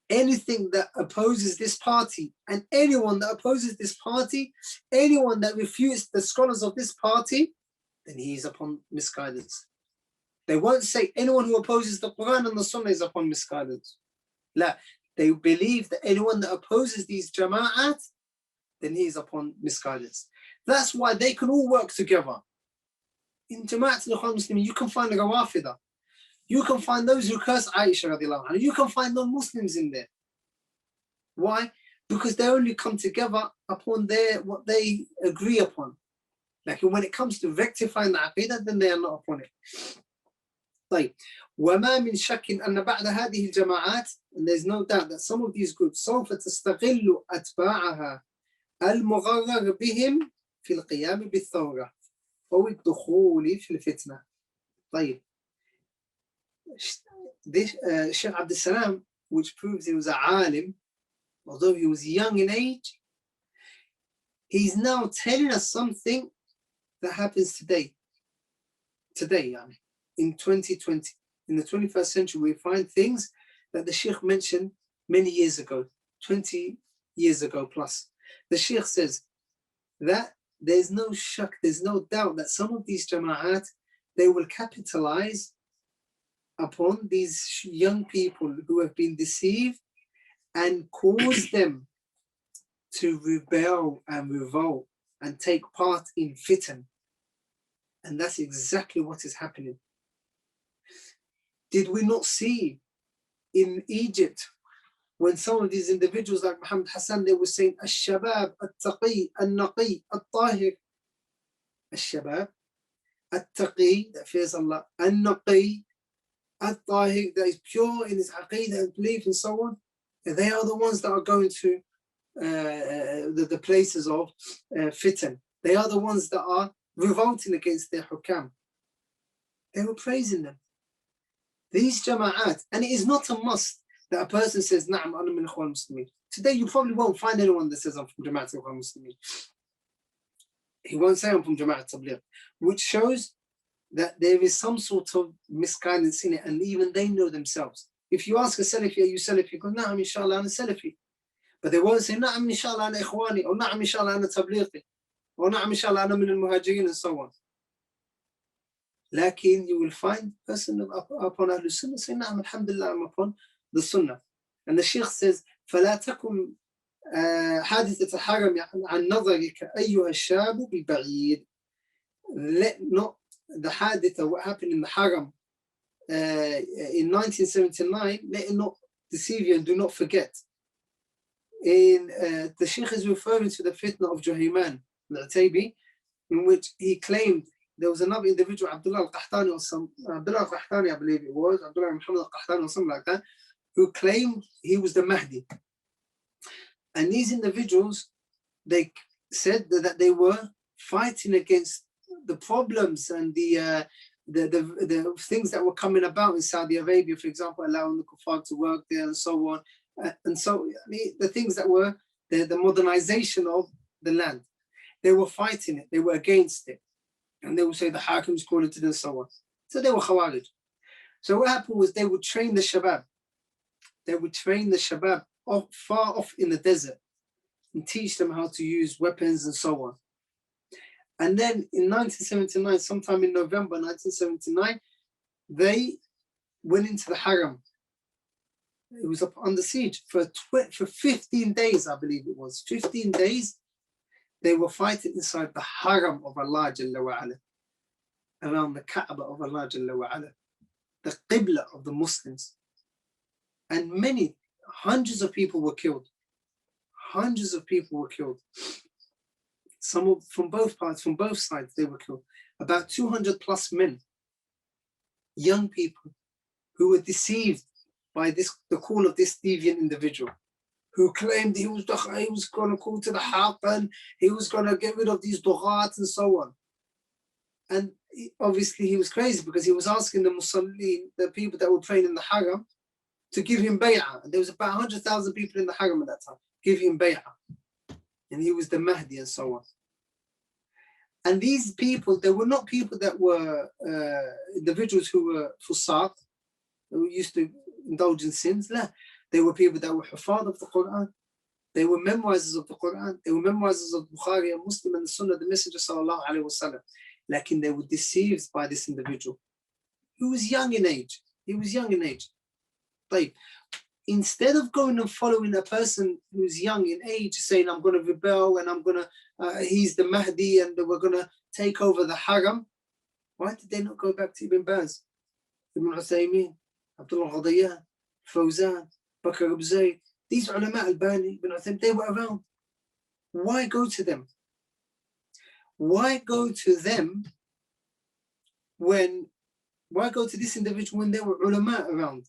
Anything that opposes this party, and anyone that opposes this party, anyone that refutes the scholars of this party, then he is upon misguidance. They won't say anyone who opposes the Quran and the Sunnah is upon misguidance. La, they believe that anyone that opposes these jama'at, then he is upon misguidance. That's why they can all work together. In Jama'at al-Ikhwan Muslimin, you can find the Rawafida. You can find those who curse Aisha radiallahu anha. You can find non-Muslims in there. Why? Because they only come together upon what they agree upon. Like when it comes to rectifying the aqidah, then they are not upon it. طيب وما من شك أن بعد هذه الجماعات, and there's no doubt that some of these groups سوف تستغل أتباعها المغرر بهم في القيام بالثورة أو الدخول في الفتنة. طيب this Sheikh Abdul Salam, which proves he was a alim, although he was young in age, he's now telling us something that happens today. In 2020, in the 21st century, we find things that the Sheikh mentioned many years ago, 20 years ago plus. The Sheikh says that there's no shak, there's no doubt that some of these jama'at, they will capitalize upon these young people who have been deceived and cause them to rebel and revolt and take part in fitan. And that's exactly what is happening. Did we not see in Egypt, when some of these individuals like Muhammad Hassan, they were saying, Al-Shabab, Al-Taqi, Al-Naqi, Al-Tahir. Al-Shabab, Al-Taqi, that fears Allah, Al-Naqi, Al-Tahir, that is pure in his aqidah and belief and so on. And they are the ones that are going to the places of fitan. They are the ones that are revolting against their hukam. They were praising them. These jama'at, and it is not a must that a person says, Na'am, ana min ikhwan muslimin. Today you probably won't find anyone that says, I'm from Jama'at al-Ikhwan Muslimin. He won't say I'm from Jama'at Tabligh, which shows that there is some sort of misguidance in it, and even they know themselves. If you ask a Salafi, are you Salafi? He goes, Na'am, inshallah, ana Salafi. But they won't say, Na'am, inshallah, ana Ikhwani, or Na'am, inshallah, ana Tablighi, or Na'am, inshallah, ana min al-Muhajirin, and so on. Lakin you will find a person upon Ahlul Sunnah saying, Na'am, alhamdulillah, I'm upon the Sunnah. And the Shaykh says, فَلَا تَكُمْ حَادِثَةَ حَرَمْ عَنْ نَظَرِكَ أَيُّهَا الشَّابُ بِالْبَعِيدِ. Let not the hadith, what happened in the Haram in 1979, let it not deceive you, and do not forget. The Shaykh is referring to the fitna of Juhayman al-Utaybi, in which he claimed there was another individual, Abdullah al-Qahtani, Abdullah al-Qahtani, I believe it was, Abdullah Muhammad al-Qahtani or something like that, who claimed he was the Mahdi. And these individuals, they said that they were fighting against the problems and the things that were coming about in Saudi Arabia, for example, allowing the kuffar to work there and so on. And so the things that were the modernization of the land. They were fighting it, they were against it. And they would say the Hakim is calling to them and so on. So they were Khawarij. So what happened was they would train the Shabab. They would train the Shabab far off in the desert and teach them how to use weapons and so on. And then in 1979, sometime in November 1979, they went into the Haram. It was up under siege for 15 days, I believe it was. 15 days, they were fighting inside the Haram of Allah Jalla wa Ala, around the Kaaba of Allah Jalla wa Ala, the Qibla of the Muslims. And hundreds of people were killed. Hundreds of people were killed. Some from both parts, from both sides, they were killed. About 200 plus men, young people, who were deceived by the call of this deviant individual, who claimed he was going to call to the haqq and he was going to get rid of these dughat and so on. And obviously he was crazy, because he was asking the Musallin, the people that were praying in the Haram, to give him bay'ah. And there was about 100,000 people in the Haram at that time, give him bay'ah. And he was the Mahdi and so on. And these people, they were not people that were individuals who were fusaq, who used to indulge in sins. No. They were people that were hufad of the Quran. They were memorizers of the Quran. They were memorizers of Bukhari and Muslim and the Sunnah of the Messenger sallallahu alaihi wasallam. Like they were deceived by this individual who was young in age. He was young in age. Like, instead of going and following a person who's young in age, saying, I'm going to rebel and I'm going to, he's the Mahdi and we're going to take over the Haram, why did they not go back to Ibn Baz, Ibn Uthaymeen, Abdullah Ghadiyah, Fawzan, Bakr ibn Zayd, these ulama al-Bani, Ibn Uthaymeen, they were around. Why go to them? Why go to them why go to this individual when there were ulama around,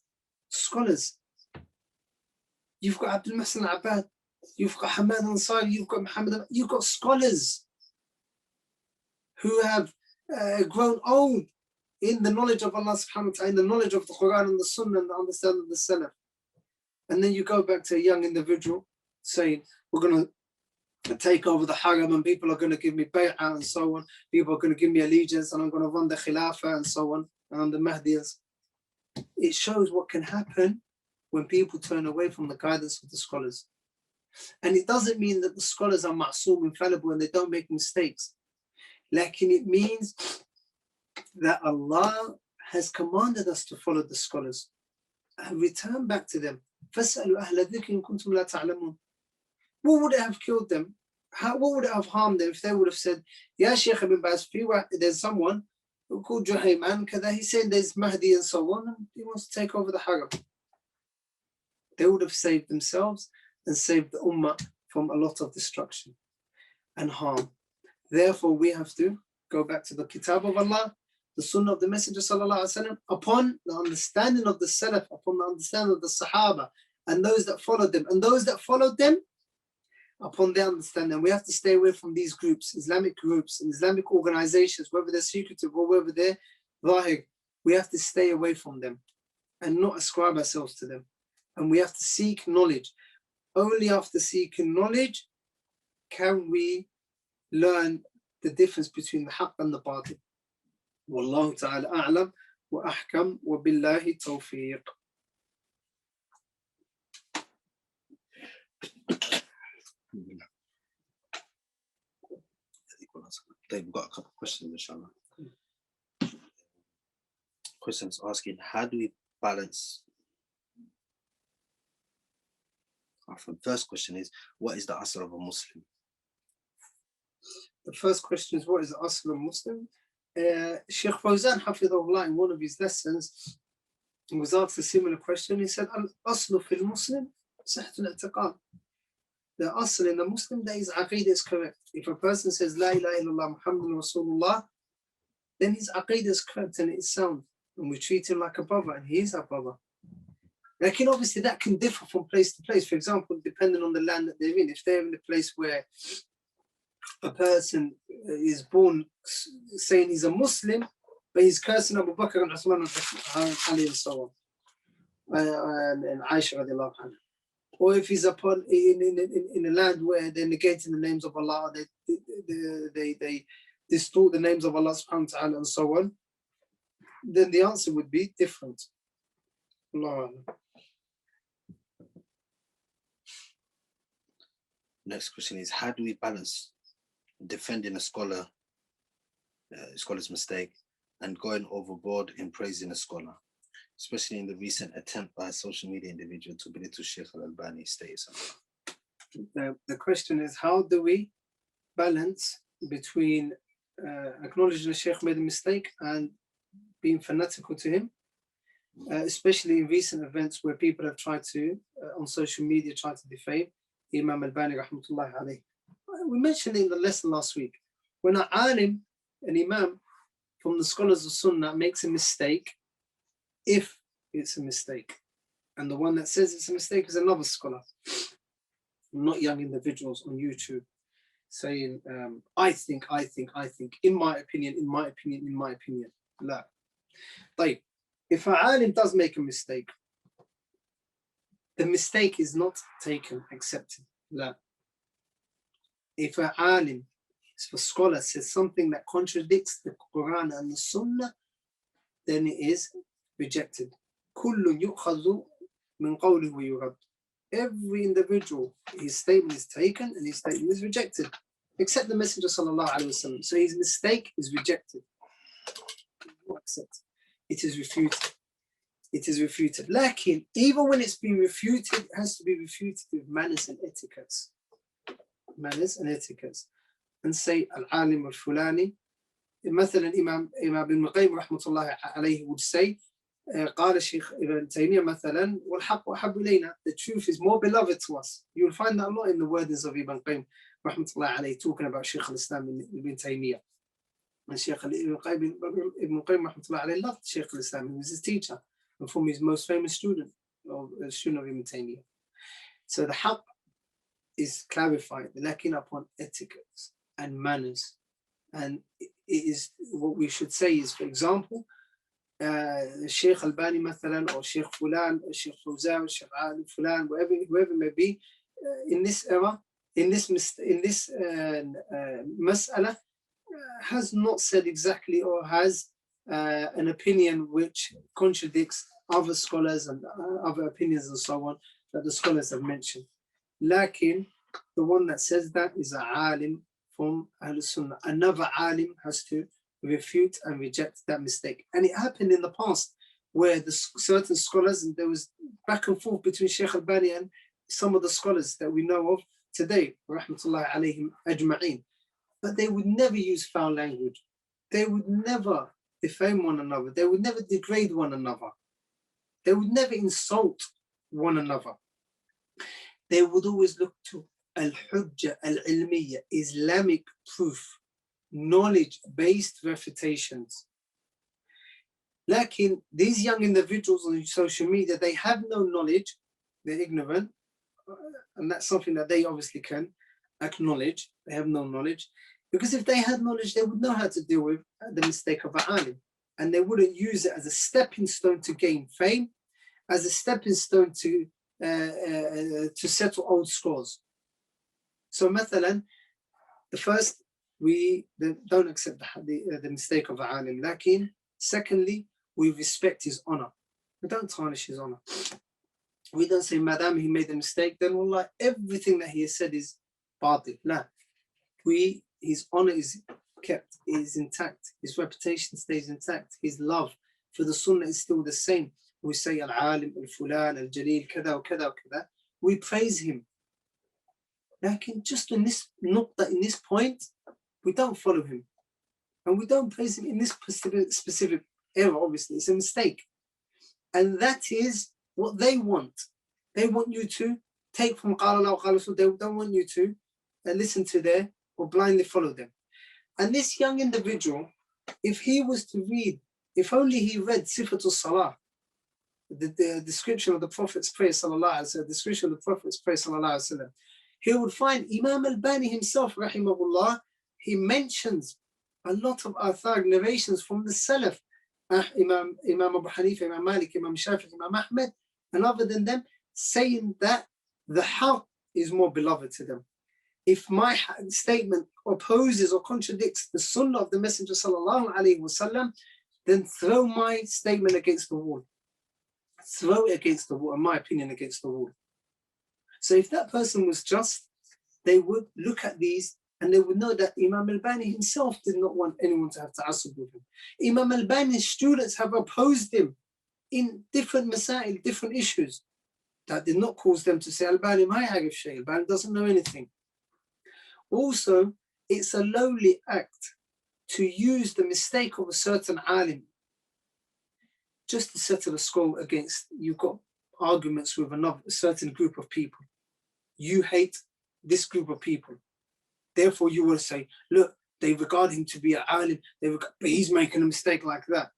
scholars? You've got Abdul Mahsan al-Abbad, you've got Hamad Ansari, you've got Muhammad, you've got scholars who have grown old in the knowledge of Allah subhanahu wa ta'ala, in the knowledge of the Quran and the Sunnah and the understanding of the Salaf. And then you go back to a young individual saying, we're going to take over the Haram and people are going to give me bay'ah and so on. People are going to give me allegiance and I'm going to run the Khilafah and so on. And I'm the Mahdiyas. It shows what can happen when people turn away from the guidance of the scholars. And it doesn't mean that the scholars are ma'soom, infallible, and they don't make mistakes. Lakin it means that Allah has commanded us to follow the scholars and return back to them. فَاسْأَلُوا أَهْلَ الذِّكْرِ إِن كُنتُمْ لَا تَعْلَمُونَ. What would it have killed them? What would it have harmed them if they would have said, Ya Shaykh ibn Baz, there's someone called Juhayman, he's saying there's Mahdi and so on, and he wants to take over the Haram. they would have saved themselves and saved the ummah from a lot of destruction and harm. Therefore, we have to go back to the kitab of Allah, the sunnah of the Messenger sallallahu alaihi wasallam, upon the understanding of the Salaf, upon the understanding of the Sahaba, and those that followed them, and those that followed them upon their understanding. We have to stay away from these groups, Islamic groups and Islamic organizations, whether they're secretive or whether they're zahir. We have to stay away from them and not ascribe ourselves to them. And we have to seek knowledge. Only after seeking knowledge can we learn the difference between the haqq and the batil. Wallahu ta'ala a'lam wa ahkam wa billahi tawfiq. We've got a couple of questions, inshallah. Questions asking, how do we balance? Our first question is, what is the asl of a Muslim? The first question is, what is the asl of a Muslim? Sheikh Fawzan, hafidhahullah, in one of his lessons, was asked a similar question. He said, al-aslu fil Muslim, sihhatul i'tiqad. The asl in the Muslim, that his aqeedah is correct. If a person says, La ilaha illallah Muhammadun Rasulullah, then his aqeedah is correct and it is sound. And we treat him like a brother, and he is our brother. Like, obviously, that can differ from place to place. For example, depending on the land that they're in. If they're in a place where a person is born saying he's a Muslim, but he's cursing Abu Bakr and Uthman and Ali and so on, and Aisha radiallahu anha. Or if he's upon in a land where they're negating the names of Allah, they distort the names of Allah subhanahu wa ta'ala and so on, then the answer would be different. Allah. Next question is, how do we balance defending a scholar's mistake and going overboard in praising a scholar, especially in the recent attempt by a social media individual to belittle Sheikh Al-Albani status? The question is, how do we balance between acknowledging the Sheikh made a mistake and being fanatical to him, especially in recent events where people have tried to, on social media, try to defame Imam Al-Albani rahmatullahi alayhi. We mentioned in the lesson last week, when an alim, an imam from the scholars of Sunnah makes a mistake, if it's a mistake, and the one that says it's a mistake is another scholar, not young individuals on YouTube saying, I think, in my opinion. La. Like, if an alim does make a mistake, the mistake is not taken, accepted. La. If an alim, if a scholar says something that contradicts the Quran and the Sunnah, then it is rejected. كُلٌّ يُؤْخَذُ مِنْ قَوْلِهِ وَيُرَدُّ. Every individual, his statement is taken and his statement is rejected, except the Messenger sallallahu alaihi wasallam. So his mistake is rejected. It is refuted. It is refuted. Lakin, even when it's been refuted, it has to be refuted with manners and etiquettes. Manners and etiquettes. And say, Al-Alim al-Fulani, مثلا Imam Ibn Qayyim rahmatullahi alayhi would say, قال الشيخ ابن تيمية مثلا والحق أحب إلينا, the truth is more beloved to us. You will find that a lot in the wordings of Ibn Qayyim rahmatullahi alayhi, talking about Shaykh al-Islam Ibn Taymiyyah. And Shaykh Ibn Qayyim rahmatullahi alayhi loved Shaykh al-Islam. He was his teacher and from his most famous student, or student of Ibn Taymiyyah. So the haqq is clarified, lacking upon etiquettes and manners. And it is what we should say is, for example, Sheikh Albani مثلا, or Sheikh Fulan, or Sheikh Fawzan, Sheikh Ali Fulan, whoever it may be, in this era, in this mas'ala, has not said exactly, or has an opinion which contradicts other scholars and other opinions and so on that the scholars have mentioned. Lakin, the one that says that is a alim from Ahlul Sunnah. Another alim has to refute and reject that mistake. And it happened in the past where the certain scholars, and there was back and forth between Shaykh Albani and some of the scholars that we know of today, rahmatullahi alayhim ajma'in. But they would never use foul language. They would never defame one another. They would never degrade one another. They would never insult one another. they would always look to al-hujja al-ilmiya, Islamic proof, knowledge-based refutations. Lakin these young individuals on social media, they have no knowledge, they're ignorant, and that's something that they obviously can acknowledge. They have no knowledge, because if they had knowledge, they would know how to deal with the mistake of an alim, and they wouldn't use it as a stepping stone to gain fame, as a stepping stone to settle old scores. So, mathalan, the first, we don't accept the mistake of an alim. Lakin, secondly, we respect his honor. We don't tarnish his honor. We don't say, madam, he made a mistake, then wallah, everything that he has said is batil. No. His honor is kept, is intact, his reputation stays intact, his love for the sunnah is still the same. We say al-alim, al-fulan, al-jalil, kada wa kada wa kada. We praise him. Lakin just in this nuqta, in this point, we don't follow him. And we don't praise him in this specific area, obviously. It's a mistake. And that is what they want. They want you to take from Qala Allah wa Qala Rasul. They don't want you to listen to their or blindly follow them. And this young individual, if he was to read, if only he read Sifatul Salah, the description of the Prophet's prayer, sallallahu alaihi wasallam, description of the Prophet's prayer, sallallahu alaihi wasallam, he would find Imam al-Bani himself, rahimahullah, he mentions a lot of athar, narrations from the Salaf, Imam Abu Hanifa, Imam Malik, Imam Shafi'i, Imam Ahmed, and other than them, saying that the haqq is more beloved to them. If my statement opposes or contradicts the sunnah of the Messenger sallallahu alaihi wasallam, then throw my statement against the wall. Throw it against the wall, in my opinion, against the wall. So if that person was just, they would look at these and they would know that Imam al-Bani himself did not want anyone to have ta'assub with him. Imam al-Bani's students have opposed him in different masail, different issues. That did not cause them to say, al-Bani ma ya'rif shay, al-Bani doesn't know anything. Also, it's a lowly act to use the mistake of a certain alim just to settle a score against, you've got arguments with a certain group of people. You hate this group of people. Therefore, you will say, look, they regard him to be an alim, but he's making a mistake like that.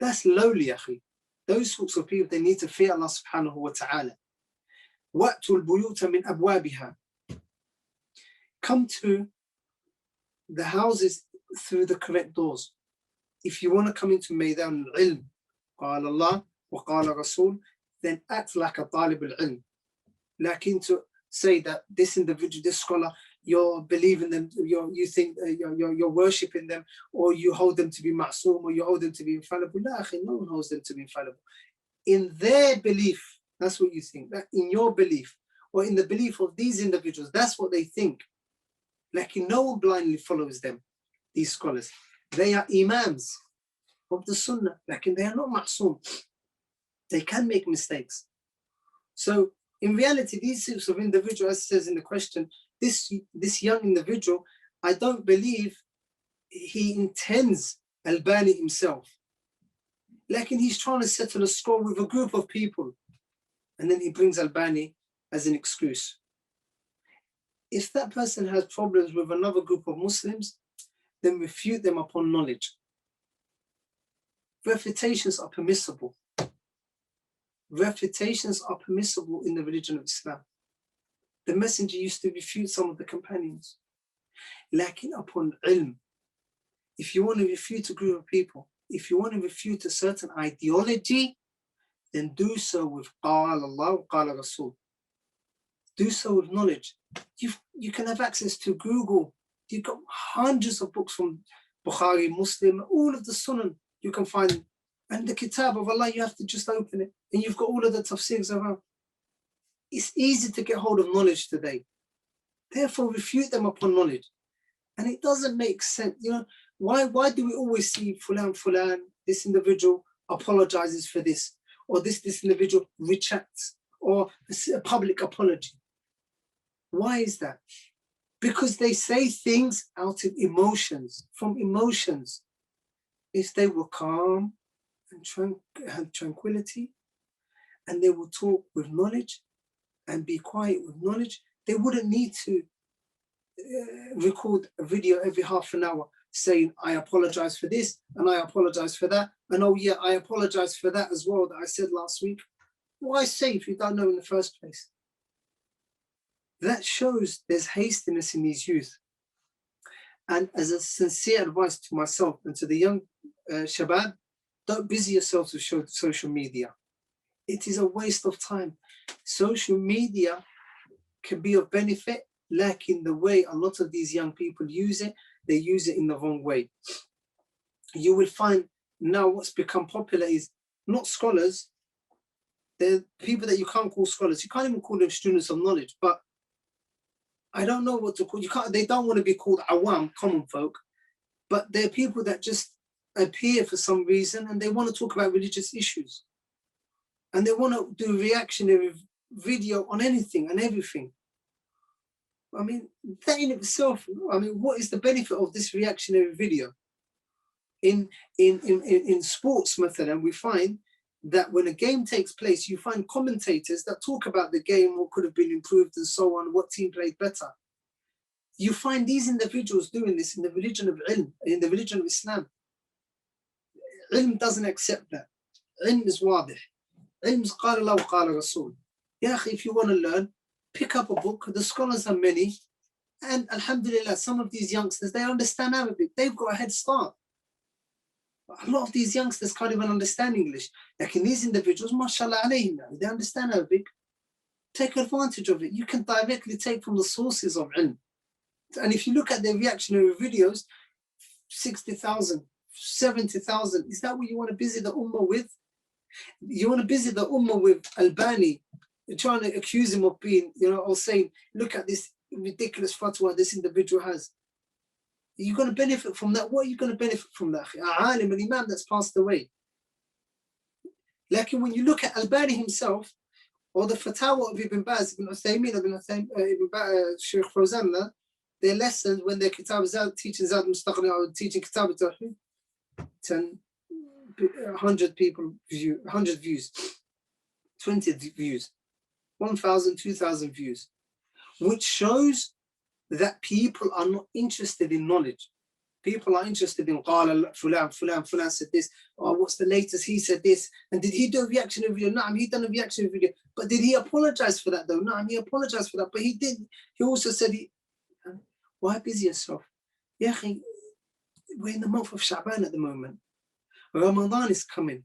That's lowly, akhi. Those sorts of people, they need to fear Allah subhanahu wa ta'ala. وَأْتُوا الْبُيُوتَ مِنْ أَبْوَابِهَا. Come to the houses through the correct doors. If you want to come into Maidan al-Ilm, قال الله وقال رسول, then act like a talib al-ilm. Lakin to say that this individual, this scholar, you're believing them, you think you're worshipping them, or you hold them to be ma'soom, or you hold them to be infallible. No one holds them to be infallible. In their belief, that's what you think. That in your belief, or in the belief of these individuals, that's what they think. Lakin no one blindly follows them, these scholars. They are imams of the sunnah, lakin they are not ma'soom. They can make mistakes. So in reality, these types of individuals, as it says in the question, this young individual, I don't believe he intends al-Bani himself. Lakin he's trying to settle a score with a group of people. And then he brings al-Bani as an excuse. If that person has problems with another group of Muslims, then refute them upon knowledge. Refutations are permissible. Refutations are permissible in the religion of Islam. The Messenger used to refute some of the companions. Lakin upon ilm, if you want to refute a group of people, if you want to refute a certain ideology, then do so with Qala Allah, Qala Rasul. Do so with knowledge. You can have access to Google. You've got hundreds of books from Bukhari, Muslim, all of the Sunan you can find. And the Kitab of Allah, you have to just open it. And you've got all of the tafsirs around. It's easy to get hold of knowledge today. Therefore, refute them upon knowledge. And it doesn't make sense. You know, why do we always see fulan, this individual apologizes for this, or this individual retracts, or a public apology? Why is that? Because they say things out of emotions, from emotions. If they were calm and had tranquility, and they will talk with knowledge, and be quiet with knowledge, they wouldn't need to record a video every half an hour saying, I apologize for this and I apologize for that. And oh yeah, I apologize for that as well that I said last week. Why say if you don't know in the first place? That shows there's hastiness in these youth. And as a sincere advice to myself and to the young shabab, don't busy yourselves with social media. It is a waste of time. Social media can be of benefit, like in the way a lot of these young people use it, they use it in the wrong way. You will find now what's become popular is not scholars, they're people that you can't call scholars. You can't even call them students of knowledge, but I don't know what to call. They don't want to be called awam, common folk, but they're people that just appear for some reason and they want to talk about religious issues. And they want to do reactionary video on anything and everything. I mean, that in itself, I mean, what is the benefit of this reactionary video? In sports method, and we find that when a game takes place, you find commentators that talk about the game, what could have been improved and so on, what team played better. You find these individuals doing this in the religion of ilm, in the religion of Islam. Ilm doesn't accept that. Ilm is wadih. Ilm is qala Allah wa qala Rasul. Ya akhi, if you want to learn, pick up a book. The scholars are many. And alhamdulillah, some of these youngsters, they understand Arabic. They've got a head start. A lot of these youngsters can't even understand English. Like in these individuals, mashallah alayhim, they understand Arabic. Take advantage of it. You can directly take from the sources of ilm. And if you look at their reactionary videos, 60,000, 70,000, is that what you want to busy the ummah with? You want to busy the ummah with Albani, you're trying to accuse him of being, or saying, look at this ridiculous fatwa this individual has. You're going to benefit from that. What are you going to benefit from that? A alim, an imam that's passed away. Like when you look at Albani himself, or the fatwa of Ibn Baz, Ibn Uthaymeen, Sheikh Fawzan, their lessons when their kitab is teaching Zad Mustaqni or teaching kitab al-Tawheed, 100 people view, 100 views, 20 views, 1,000, 2,000 views, which shows that people are not interested in knowledge. People are interested in Fulan said this, or what's the latest, he said this, and did he do a reaction video? No, he done a reaction video, but did he apologize for that though? No, he apologized for that, but he did. He also said, why busy yourself? Yeah, we're in the month of Sha'ban at the moment. Ramadan is coming.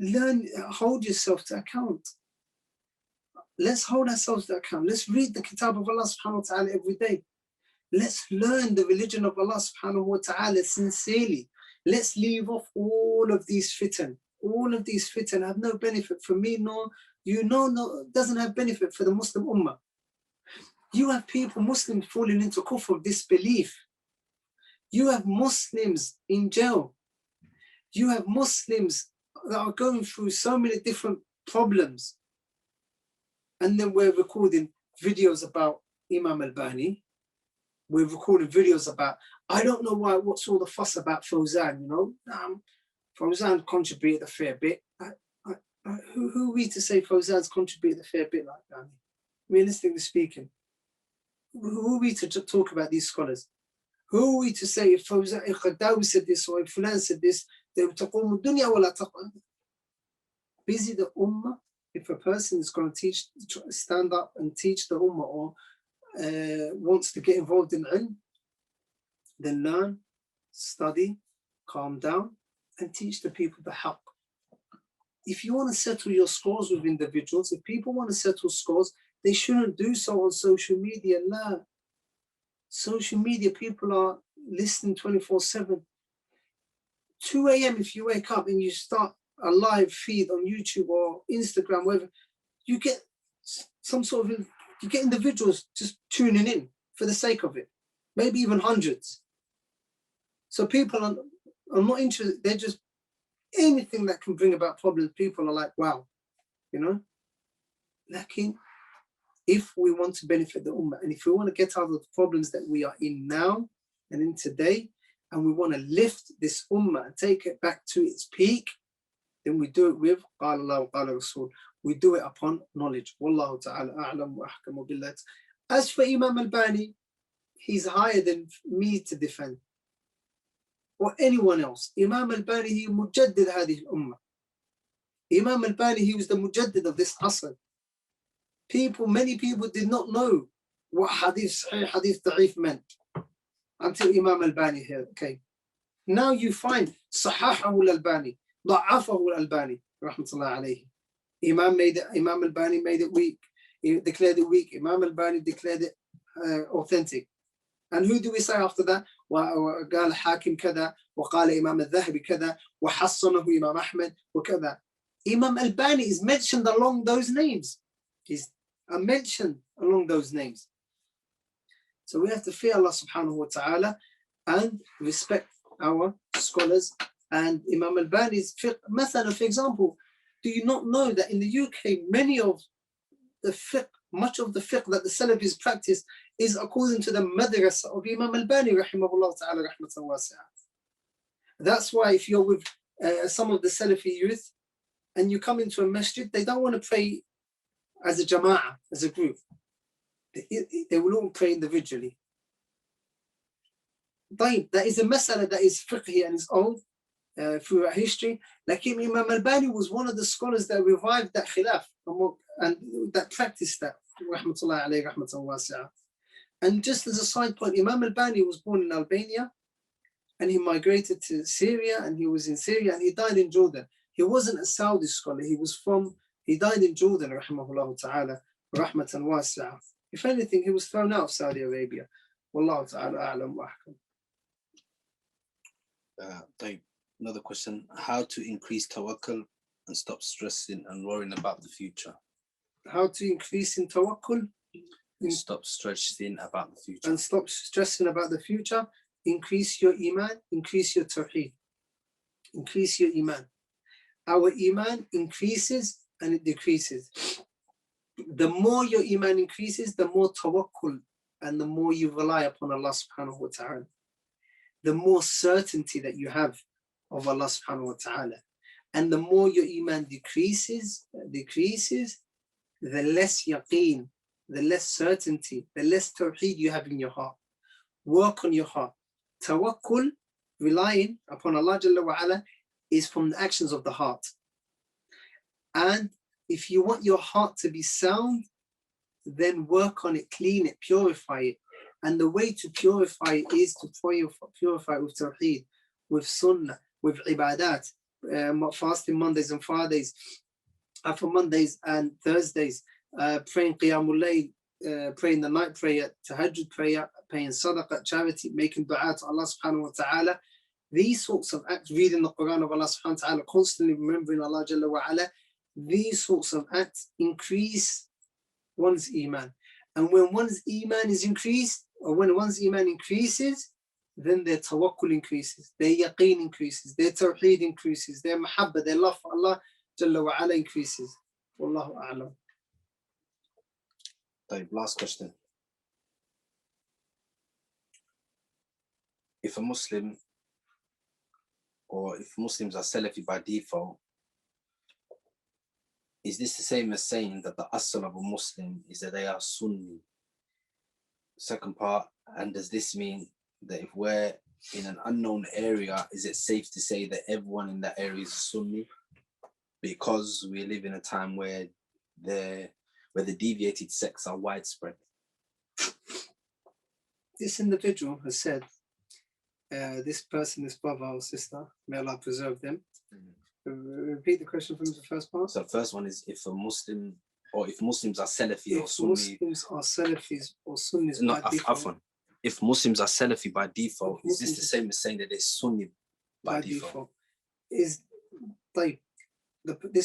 Learn, hold yourself to account. Let's hold ourselves to account. Let's read the kitab of Allah subhanahu wa ta'ala every day. Let's learn the religion of Allah subhanahu wa ta'ala sincerely. Let's leave off all of these fitan. All of these fitan have no benefit for me, nor doesn't have benefit for the Muslim ummah. You have people, Muslims, falling into kufr, disbelief. You have Muslims in jail. You have Muslims that are going through so many different problems. And then we're recording videos about Imam al-Bani. We're recording videos about, I don't know what's all the fuss about Fawzan, Fawzan contributed a fair bit. Who are we to say Fawzan's contributed a fair bit like that? Realistically speaking, who are we to talk about these scholars? Who are we to say if Fawzan, if Qaddawi said this or if Fulan said this, they would taqum dunya wa la taqum. Busy the ummah. If a person is going to stand up and teach the ummah or wants to get involved in ilm, then learn, study, calm down, and teach the people the haqq. If you want to settle your scores with individuals, if people want to settle scores, they shouldn't do so on social media. La. Social media, people are listening 24/7. 2 a.m. if you wake up and you start a live feed on YouTube or Instagram, wherever, you get you get individuals just tuning in for the sake of it, maybe even hundreds. So people are not interested, they're just anything that can bring about problems, people are like, wow, Lakin, if we want to benefit the ummah, and if we want to get out of the problems that we are in now and in today, and we want to lift this ummah and take it back to its peak, then we do it with قال الله وقال الرسول. We do it upon knowledge. Wallahu ta'ala a'lam wa ahkamu billah. As for Imam al-Bani, he's higher than me to defend, or anyone else. Imam al-Bani, he mujaddid هذه الأمة. Imam al-Bani, he was the mujaddid of this asr. Many people did not know what hadith sahih, hadith da'if meant until Imam al-Bani here came. Now you find Sahahahu al-Albani, Da'afahu al-Albani, rahmatullah alayhi. Imam al-Bani made it weak. He declared it weak. Imam al-Bani declared it authentic. And who do we say after that? وقال حاكم كذا وقال إمام الذهبي كذا وحصنه إمام أحمد وكذا. Imam al-Bani is mentioned along those names. He's mentioned along those names. So we have to fear Allah subhanahu wa ta'ala and respect our scholars. And Imam al-Bani's fiqh, for example, do you not know that in the UK, much of the fiqh that the Salafis practice is according to the madrasa of Imam al-Bani, rahimahullah ta'ala, rahmatan wasi'ah. That's why if you're with some of the Salafi youth and you come into a masjid, they don't want to pray as a jama'ah, as a group. They will all pray individually. That is a mas'ala that is fiqhi and is old throughout history. Like Imam al-Bani was one of the scholars that revived that khilaf and that practiced that. Rahmatullahi alayhi, rahmatan wasi'ah. And just as a side point, Imam al-Bani was born in Albania and he migrated to Syria, and he was in Syria and he died in Jordan. He wasn't a Saudi scholar. He died in Jordan, rahimahullah ta'ala, rahmatan wasi'ah. If anything, he was thrown out of Saudi Arabia. Wallahu ta'ala a'lam wa ahkam. Another question: how to increase tawakkul and stop stressing and worrying about the future? How to increase in tawakkul? Stop stressing about the future. And stop stressing about the future. Increase your iman, increase your tawheed. Increase your iman. Our iman increases and it decreases. The more your iman increases, the more tawakkul and the more you rely upon Allah subhanahu wa ta'ala. The more certainty that you have of Allah subhanahu wa ta'ala. And the more your iman decreases, the less yaqeen, the less certainty, the less tawheed you have in your heart. Work on your heart. Tawakkul, relying upon Allah Jalla wa Ala, is from the actions of the heart. And if you want your heart to be sound, then work on it, clean it, purify it. And the way to purify it is to purify it with tawheed, with sunnah, with ibadat, fasting Mondays and Fridays, for Mondays and Thursdays, praying Qiyamul Layl, praying the night prayer, tahajjud prayer, paying sadaqah, charity, making dua to Allah subhanahu wa ta'ala. These sorts of acts, reading the Quran of Allah subhanahu wa ta'ala, constantly remembering Allah Jalla wa Ala, these sorts of acts increase one's iman. And when one's iman is increased, or when one's iman increases, then their tawakkul increases, their yaqeen increases, their tawheed increases, their mahabba, their love for Allah Jalla wa Ala increases. Wallahu a'lam. Last question. If a Muslim, or if Muslims are Salafi by default, is this the same as saying that the asl of a Muslim is that they are Sunni? Second part, and does this mean that if we're in an unknown area, is it safe to say that everyone in that area is Sunni? Because we live in a time where the deviated sects are widespread. This individual has said, this person, this brother or sister, may Allah preserve them. Repeat the question from the first part. So the first one is if a Muslim, or if Muslims are Salafi or Sunni. Muslims are Salafis or Sunnis No, by default. If Muslims are Salafi by default, is this the same as saying that they're Sunni by default? This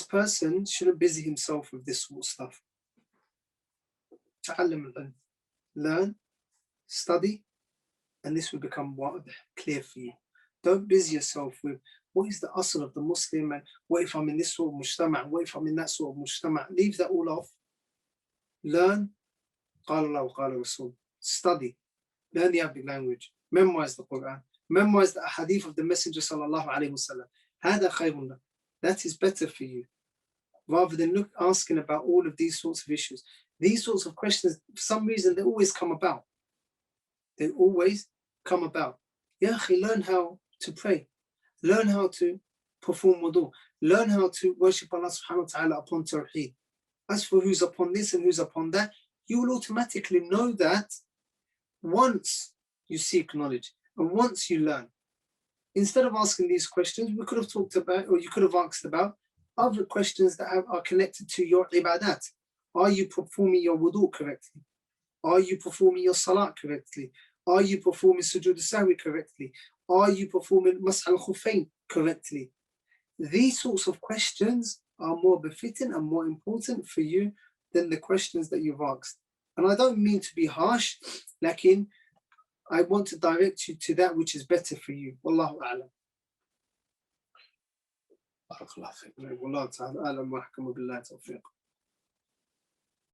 person shouldn't busy himself with this sort of stuff. Learn, study, and this will become clear for you. Don't busy yourself with what is the asl of the Muslim, and what if I'm in this sort of mujtama', what if I'm in that sort of mujtama'. Leave that all off. Learn, قال الله وقال الرسول. Study, learn the Arabic language, memorize the Quran, memorize the hadith of the Messenger sallallahu alayhi wa sallam. هذا خير لك. That is better for you, rather than asking about all of these sorts of issues. These sorts of questions, for some reason, they always come about. They always come about. Ya akhi, learn how to pray. Learn how to perform wudu. Learn how to worship Allah subhanahu wa ta'ala upon tawheed. As for who's upon this and who's upon that, you will automatically know that once you seek knowledge and once you learn. Instead of asking these questions, we could have talked about, or you could have asked about other questions that are connected to your ibadat. Are you performing your wudu correctly? Are you performing your salat correctly? Are you performing sujood sahwi correctly? Are you performing mas'h al-khuffayn correctly? These sorts of questions are more befitting and more important for you than the questions that you've asked. And I don't mean to be harsh, lakin I want to direct you to that which is better for you. Wallahu a'lam. Barakallah fiik. Wallahu ta'ala a'lam wa ahkamu billahi tawfiq.